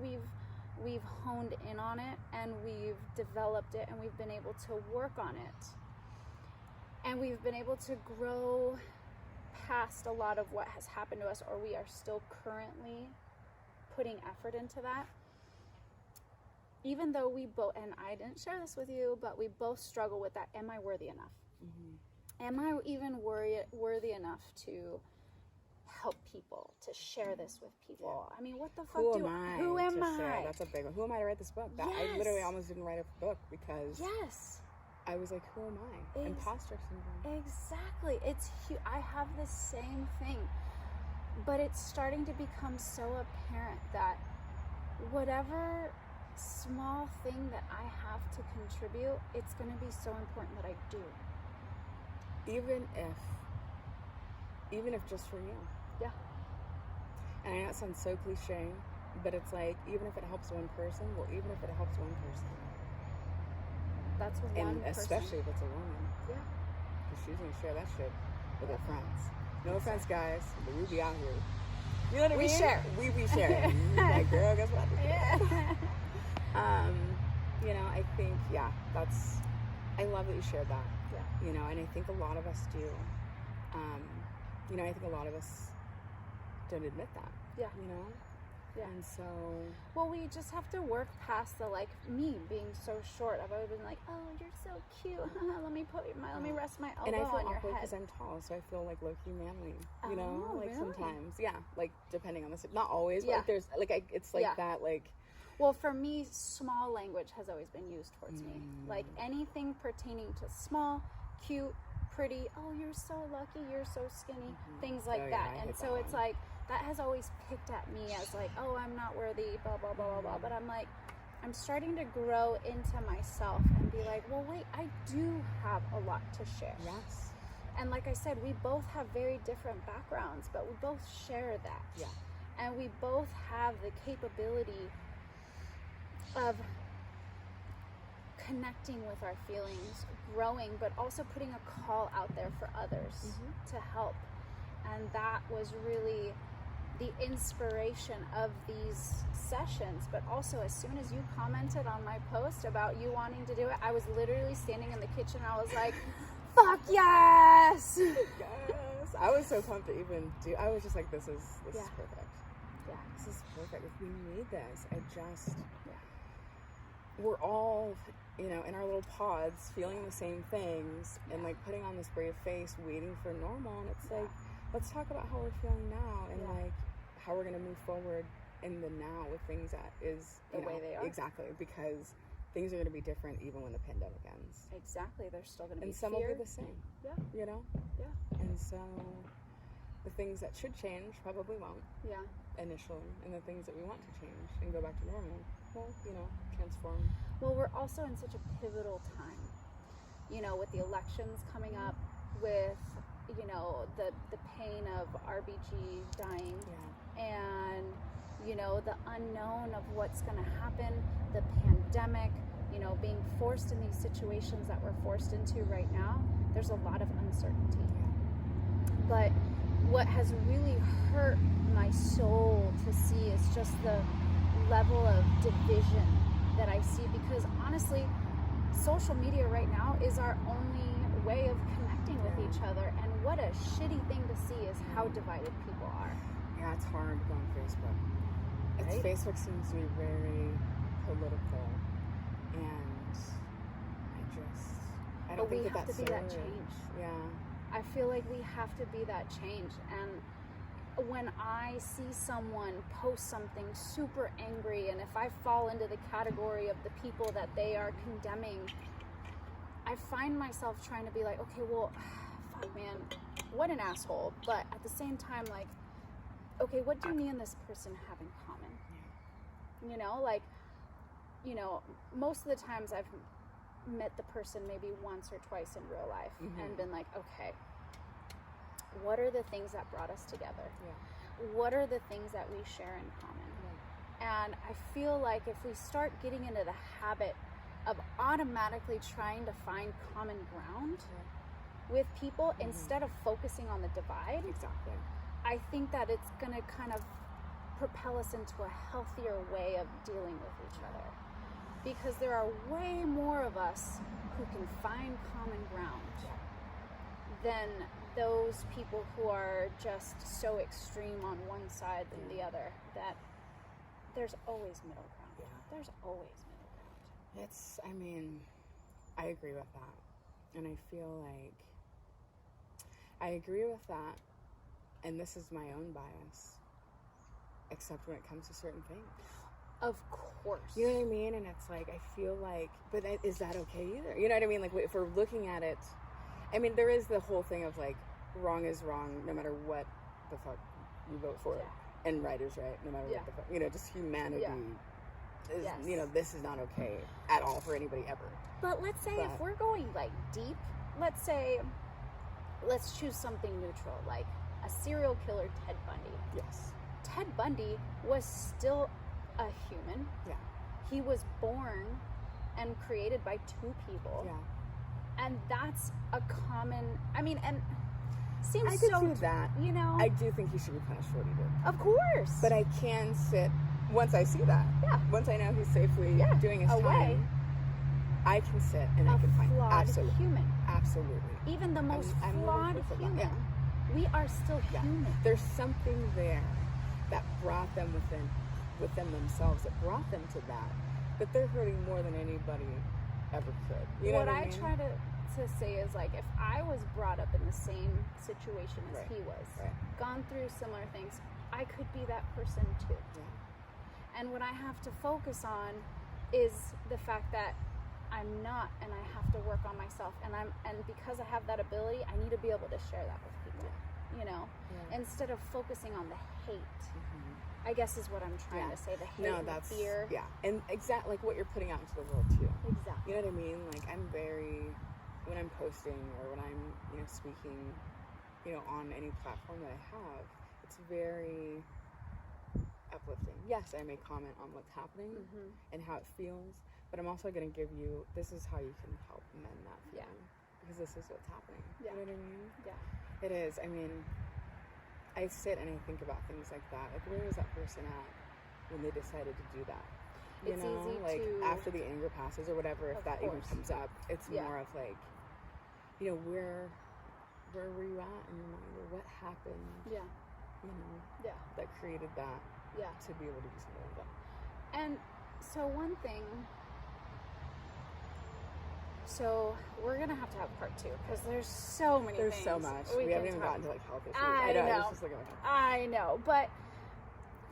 Speaker 1: we've honed in on it and we've developed it and we've been able to work on it and we've been able to grow past a lot of what has happened to us, or we are still currently putting effort into that. Even though we both, and I didn't share this with you, but we both struggle with that. Am I worthy enough? Am I even worthy enough to help people, to share this with people? I mean, what the fuck
Speaker 2: Who am I?
Speaker 1: I?
Speaker 2: That's a big one. Who am I to write this book? I
Speaker 1: Yes.
Speaker 2: literally almost didn't write a book because
Speaker 1: Yes,
Speaker 2: I was like, who am I? Imposter syndrome.
Speaker 1: exactly. It's I have the same thing, but it's starting to become so apparent that whatever small thing that I have to contribute, it's going to be so important that I do.
Speaker 2: Even if just for you.
Speaker 1: Yeah.
Speaker 2: And I know it sounds so cliche, but it's like, even if it helps one person, well, even if it helps one person.
Speaker 1: That's one
Speaker 2: And
Speaker 1: person.
Speaker 2: especially if it's a woman.
Speaker 1: Yeah.
Speaker 2: Because she's going to share that shit with her friends. No offense, guys, but we be out here. You know what I mean?
Speaker 1: We share.
Speaker 2: We share. Like, girl, guess what?
Speaker 1: Yeah.
Speaker 2: You know, I think, I love that you shared that.
Speaker 1: Yeah.
Speaker 2: You know, and I think a lot of us do. You know, I think a lot of us don't admit that.
Speaker 1: Yeah.
Speaker 2: You know?
Speaker 1: Yeah.
Speaker 2: And so...
Speaker 1: Well, we just have to work past the, like, me being so short. I've always been like, oh, you're so cute. let me rest my elbow
Speaker 2: And I feel
Speaker 1: on your
Speaker 2: awkward
Speaker 1: head.
Speaker 2: because I'm tall, so I feel like low-key manly. You know?
Speaker 1: Oh,
Speaker 2: Like,
Speaker 1: really?
Speaker 2: sometimes. Yeah. Like, depending on the... Not always, but
Speaker 1: Yeah.
Speaker 2: like, there's... Like, it's like
Speaker 1: Yeah.
Speaker 2: that, like...
Speaker 1: Well, for me, small language has always been used towards me. Like, anything pertaining to small, cute, pretty, oh, you're so lucky, you're so skinny, things like
Speaker 2: Oh, yeah,
Speaker 1: that.
Speaker 2: I
Speaker 1: And
Speaker 2: hate
Speaker 1: so
Speaker 2: that
Speaker 1: it's
Speaker 2: one.
Speaker 1: like, that has always picked at me as like, oh, I'm not worthy, blah, blah, blah, blah, blah. But I'm like, I'm starting to grow into myself and be like, well, wait, I do have a lot to share.
Speaker 2: Yes.
Speaker 1: And like I said, we both have very different backgrounds, but we both share that.
Speaker 2: Yeah.
Speaker 1: And we both have the capability of connecting with our feelings, growing, but also putting a call out there for others to help. And that was really the inspiration of these sessions. But also, as soon as you commented on my post about you wanting to do it, I was literally standing in the kitchen. I was like, fuck yes!
Speaker 2: Yes. I was so pumped to even do... I was just like, this is perfect.
Speaker 1: Yeah.
Speaker 2: This is perfect. We need this. We're all, you know, in our little pods feeling the same things and like putting on this brave face waiting for normal, and it's like, let's talk about how we're feeling now and like how we're going to move forward in the now with things that is
Speaker 1: The way they are.
Speaker 2: Exactly, because things are going to be different even when the pandemic ends.
Speaker 1: Exactly. There's still going to be
Speaker 2: And some
Speaker 1: fear.
Speaker 2: will be the same.
Speaker 1: Yeah.
Speaker 2: You know?
Speaker 1: Yeah.
Speaker 2: And so the things that should change probably won't
Speaker 1: Yeah.
Speaker 2: initially, and the things that we want to change and go back to normal will, transform.
Speaker 1: Well, we're also in such a pivotal time, with the elections coming up, with, the pain of RBG dying, and, the unknown of what's going to happen, the pandemic, being forced in these situations that we're forced into right now. There's a lot of uncertainty. But what has really hurt my soul to see is just the level of division that I see, because honestly, social media right now is our only way of connecting with each other, and what a shitty thing to see is how divided people are.
Speaker 2: Yeah, it's hard to go on Facebook.
Speaker 1: Right?
Speaker 2: Facebook seems to be very political, and I don't think
Speaker 1: we have
Speaker 2: that's
Speaker 1: to be that
Speaker 2: serious.
Speaker 1: change.
Speaker 2: Yeah.
Speaker 1: I feel like we have to be that change. And when I see someone post something super angry, and if I fall into the category of the people that they are condemning, I find myself trying to be like, okay, well, fuck, man, what an asshole. But at the same time, like, okay, what do me and this person have in common? Most of the times I've met the person maybe once or twice in real life, and been like, okay, what are the things that brought us together? What are the things that we share in common? And I feel like if we start getting into the habit of automatically trying to find common ground with people instead of focusing on the divide, I think that it's going to kind of propel us into a healthier way of dealing with each other. Because there are way more of us who can find common ground than those people who are just so extreme on one side than the other, that there's always middle ground. There's always middle ground.
Speaker 2: I agree with that. And I feel like I agree with that. And this is my own bias, except when it comes to certain things.
Speaker 1: Of course.
Speaker 2: You know what I mean? And it's like, I feel like, but is that okay either? You know what I mean? Like, if we're looking at it, there is the whole thing of like, wrong is wrong no matter what the fuck you vote for. And right is right no matter what the fuck. Just humanity is, this is not okay at all for anybody ever.
Speaker 1: But let's say if we're going like deep, let's choose something neutral, like a serial killer, Ted Bundy.
Speaker 2: Yes.
Speaker 1: Ted Bundy was still a human. He was born and created by two people. And that's a common, and seems
Speaker 2: I
Speaker 1: so,
Speaker 2: could do that. I do think he should be punished for what he did.
Speaker 1: Of course.
Speaker 2: But I can sit, once I see that, once I know he's safely doing his time, I can sit and I can find absolutely
Speaker 1: human.
Speaker 2: Absolutely.
Speaker 1: Even the most flawed human. We are still human.
Speaker 2: There's something there that brought them within themselves, that brought them to that they're hurting more than anybody ever could. You know what I mean?
Speaker 1: Try to say is, like, if I was brought up in the same situation as he was, gone through similar things, I could be that person too. And what I have to focus on is the fact that I'm not, and I have to work on myself, and because I have that ability, I need to be able to share that with people. Instead of focusing on the hate. I guess is what I'm trying to say. The hate and the fear.
Speaker 2: And exactly like what you're putting out into the world too.
Speaker 1: Exactly.
Speaker 2: You know what I mean? Like, when I'm posting or when I'm, speaking, on any platform that I have, it's very uplifting. Yes, I may comment on what's happening and how it feels, but I'm also going to give you, this is how you can help mend that feeling. Because this is what's happening. You know what I mean? It is. I sit and I think about things like that. Like, where is that person at when they decided to do that?
Speaker 1: It's easy
Speaker 2: like
Speaker 1: to,
Speaker 2: after the anger passes or whatever, if that even comes up, it's more of like, where were you at in your mind, or what happened? That created that. To be able to do something like that.
Speaker 1: And so one thing. So we're gonna have to have part 2 because there's so many things.
Speaker 2: There's so much. We haven't even gotten to like health issues.
Speaker 1: I know.
Speaker 2: Just looking like
Speaker 1: I know, but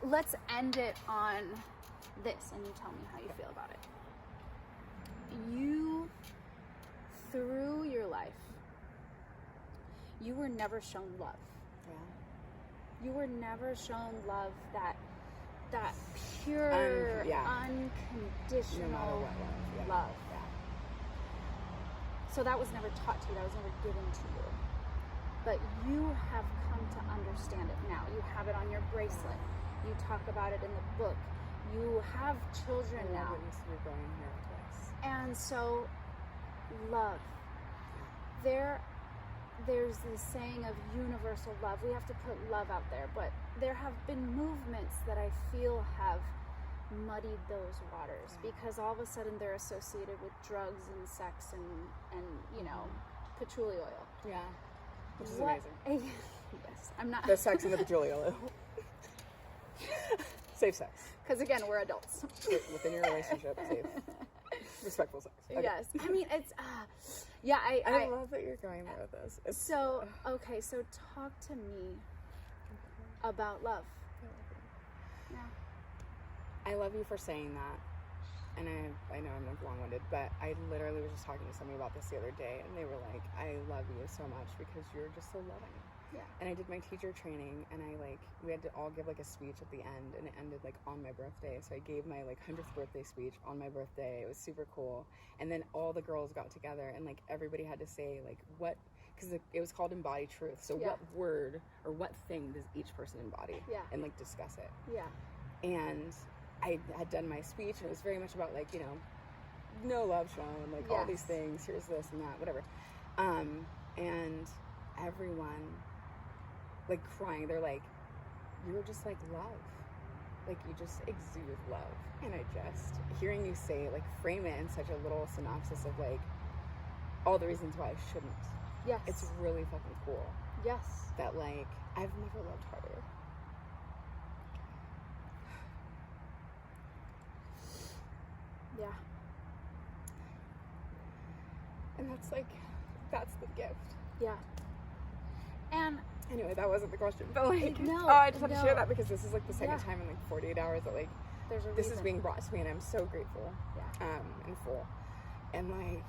Speaker 1: let's end it on this, and you tell me how you feel about it. You, through your life, you were never shown love. You were never shown love that pure, unconditional
Speaker 2: no matter what
Speaker 1: love. Yeah. So that was never taught to you. That was never given to you. But you have come to understand it now. You have it on your bracelet. You talk about it in the book. You have children now.
Speaker 2: We're going here twice.
Speaker 1: And so, love. There's this saying of universal love. We have to put love out there, but there have been movements that I feel have muddied those waters because all of a sudden they're associated with drugs and sex and patchouli oil.
Speaker 2: Yeah. Which is amazing.
Speaker 1: Yes. I'm not.
Speaker 2: The sex and the patchouli oil. Safe sex.
Speaker 1: Because again, we're adults.
Speaker 2: Within your relationship, safe. Respectful sex. Okay.
Speaker 1: Yes. I mean, it's,
Speaker 2: I love that you're going there with this.
Speaker 1: So talk to me about love. Yeah.
Speaker 2: I love you for saying that. And I know I'm like long-winded, but I literally was just talking to somebody about this the other day, and they were like, I love you so much because you're just so loving.
Speaker 1: Yeah.
Speaker 2: And I did my teacher training, and we had to all give like a speech at the end, and it ended like on my birthday. So I gave my like 100th birthday speech on my birthday. It was super cool. And then all the girls got together, and like everybody had to say like what, because it was called Embody Truth. So what word or what thing does each person embody?
Speaker 1: Yeah.
Speaker 2: And like discuss it.
Speaker 1: Yeah.
Speaker 2: And I had done my speech, and it was very much about like, no love shown, like all these things, here's this and that, whatever. And everyone like crying, they're like, you're just like love. Like you just exude love. And I just, hearing you say, like frame it in such a little synopsis of like all the reasons why I shouldn't.
Speaker 1: Yes.
Speaker 2: It's really fucking cool.
Speaker 1: Yes.
Speaker 2: That like, I've never loved harder.
Speaker 1: Yeah.
Speaker 2: And that's the gift.
Speaker 1: Yeah. And
Speaker 2: anyway, that wasn't the question, but like, I just had to share that because this is like the second time in like 48 hours that like, this is being brought to me, and I'm so grateful.
Speaker 1: Yeah.
Speaker 2: And full. And like,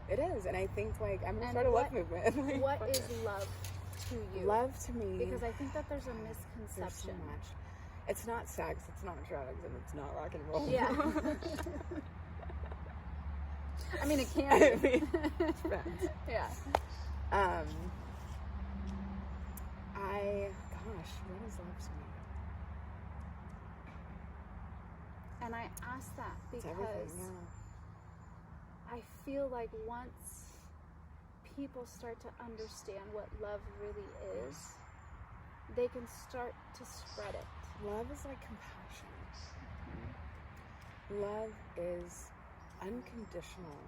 Speaker 2: it is. And I think like, I'm gonna start a love movement. Like,
Speaker 1: what is love to you?
Speaker 2: Love to me.
Speaker 1: Because I think that there's a misconception.
Speaker 2: There's so much. It's not sex, it's not drugs, and it's not rock and roll.
Speaker 1: Yeah. I mean, it can be.
Speaker 2: It's friends.
Speaker 1: Yeah.
Speaker 2: What is love to me?
Speaker 1: And I ask that because I feel like once people start to understand what love really is, they can start to spread it.
Speaker 2: Love is like compassion. Mm-hmm. Love is unconditional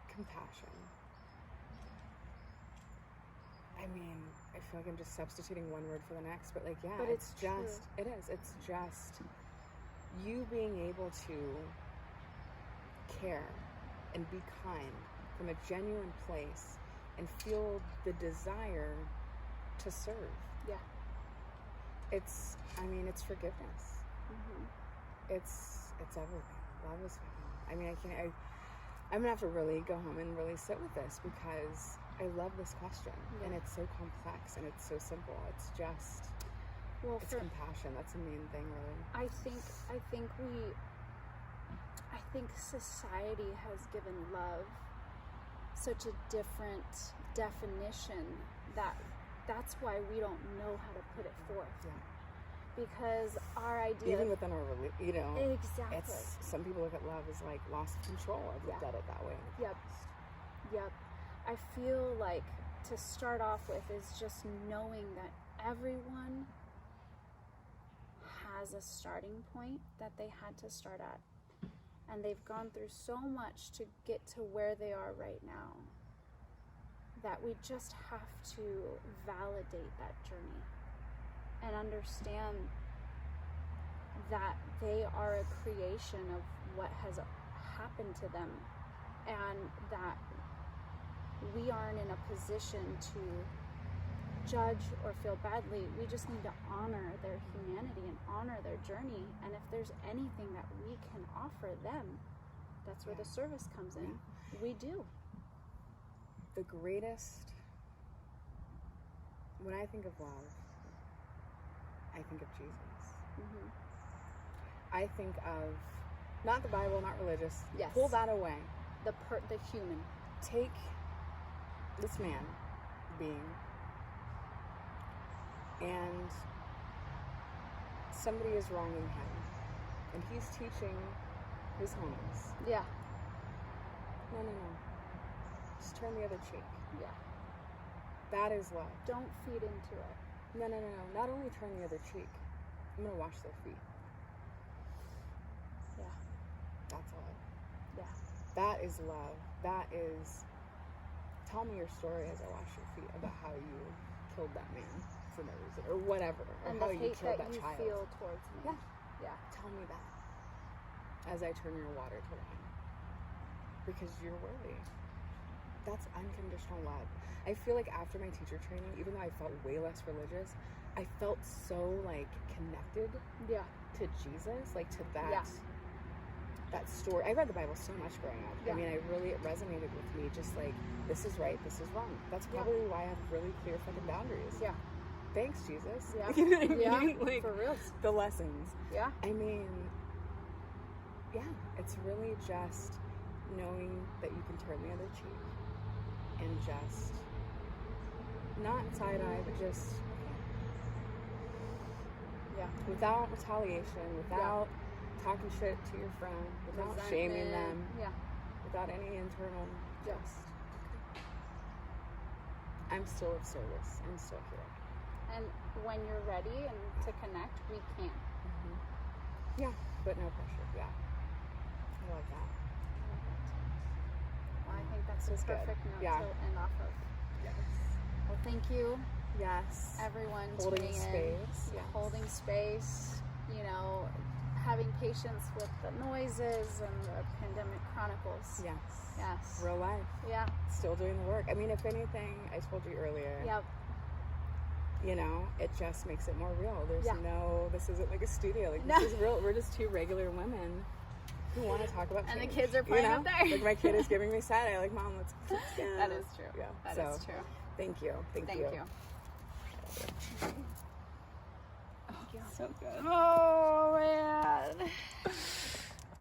Speaker 2: compassion. I mean, I feel like I'm just substituting one word for the next, but like,
Speaker 1: but
Speaker 2: it's just, true. It is. It's just you being able to care and be kind from a genuine place and feel the desire to serve.
Speaker 1: Yeah.
Speaker 2: It's forgiveness. Mm-hmm. It's everything. Love is fucking, I'm gonna have to really go home and really sit with this because I love this question, and it's so complex and it's so simple. It's just, it's compassion. That's the main thing, really. I think society has given love such a different definition that's why we don't know how to put it forth. Yeah. Because our idea, even within our,
Speaker 1: exactly.
Speaker 2: It's, some people look at love as like loss of control. I've looked at it that way.
Speaker 1: Yep. I feel like to start off with is just knowing that everyone has a starting point that they had to start at. And they've gone through so much to get to where they are right now that we just have to validate that journey and understand that they are a creation of what has happened to them, and that we aren't in a position to judge or feel badly. We just need to honor their humanity and honor their journey, and if there's anything that we can offer them, that's where the service comes in. We do.
Speaker 2: The greatest When I think of love, I think of Jesus.
Speaker 1: Mm-hmm.
Speaker 2: I think of, not the Bible, not religious.
Speaker 1: Yes.
Speaker 2: Pull that away.
Speaker 1: The human.
Speaker 2: Take this man being, and somebody is wronging him, and he's teaching his homies.
Speaker 1: Yeah.
Speaker 2: No. Just turn the other cheek.
Speaker 1: Yeah.
Speaker 2: That is love.
Speaker 1: Don't feed into it.
Speaker 2: No. Not only turn the other cheek, I'm going to wash their feet.
Speaker 1: Yeah.
Speaker 2: That's love.
Speaker 1: Yeah.
Speaker 2: That is love. That is, tell me your story as I wash your feet about how you killed that man for no reason, or whatever, or
Speaker 1: And
Speaker 2: how
Speaker 1: the
Speaker 2: you
Speaker 1: hate
Speaker 2: killed
Speaker 1: that
Speaker 2: that
Speaker 1: you
Speaker 2: child.
Speaker 1: feel towards me.
Speaker 2: Yeah.
Speaker 1: Yeah.
Speaker 2: Tell me that as I turn your water to wine. Because you're worthy. That's unconditional love. I feel like after my teacher training, even though I felt way less religious, I felt so like connected
Speaker 1: Yeah.
Speaker 2: to Jesus, like to that
Speaker 1: Yeah.
Speaker 2: that story. I read the Bible so much growing up.
Speaker 1: Yeah.
Speaker 2: I mean, it resonated with me, just like, this is right, this is wrong. That's
Speaker 1: Yeah.
Speaker 2: probably why I have really clear fucking boundaries.
Speaker 1: Yeah.
Speaker 2: Thanks, Jesus.
Speaker 1: Yeah.
Speaker 2: You know what I
Speaker 1: Yeah.
Speaker 2: mean? Like,
Speaker 1: For real.
Speaker 2: the lessons.
Speaker 1: Yeah.
Speaker 2: I mean, yeah, it's really just knowing that you can turn the other cheek and just not side-eye, but just without retaliation, without talking shit to your friend, without shaming them, without any internal, just I'm still of service. I'm still here.
Speaker 1: And when you're ready and to connect, we can.
Speaker 2: Mm-hmm. Yeah, but no pressure. Yeah, I love that.
Speaker 1: Well, I think that's a perfect note to end off of.
Speaker 2: Yes.
Speaker 1: Well, thank you,
Speaker 2: Yes.
Speaker 1: everyone,
Speaker 2: Holding
Speaker 1: tuning
Speaker 2: space.
Speaker 1: in,
Speaker 2: Yes.
Speaker 1: holding space. You know, having patience with the noises and the pandemic chronicles.
Speaker 2: Yes.
Speaker 1: Yes.
Speaker 2: Real life.
Speaker 1: Yeah.
Speaker 2: Still doing the work. I mean, if anything, I told you earlier.
Speaker 1: Yep.
Speaker 2: You know, it just makes it more real. There's this isn't like a studio. Like,
Speaker 1: No.
Speaker 2: this is real. We're just two regular women who want to talk about
Speaker 1: And
Speaker 2: change,
Speaker 1: the kids are playing
Speaker 2: you know?
Speaker 1: up there.
Speaker 2: Like, my kid is giving me side eye. Like, Mom, let's go.
Speaker 1: That is true.
Speaker 2: Yeah.
Speaker 1: That is true.
Speaker 2: Thank you. Thank you.
Speaker 1: Thank you.
Speaker 2: So good.
Speaker 1: Oh, man.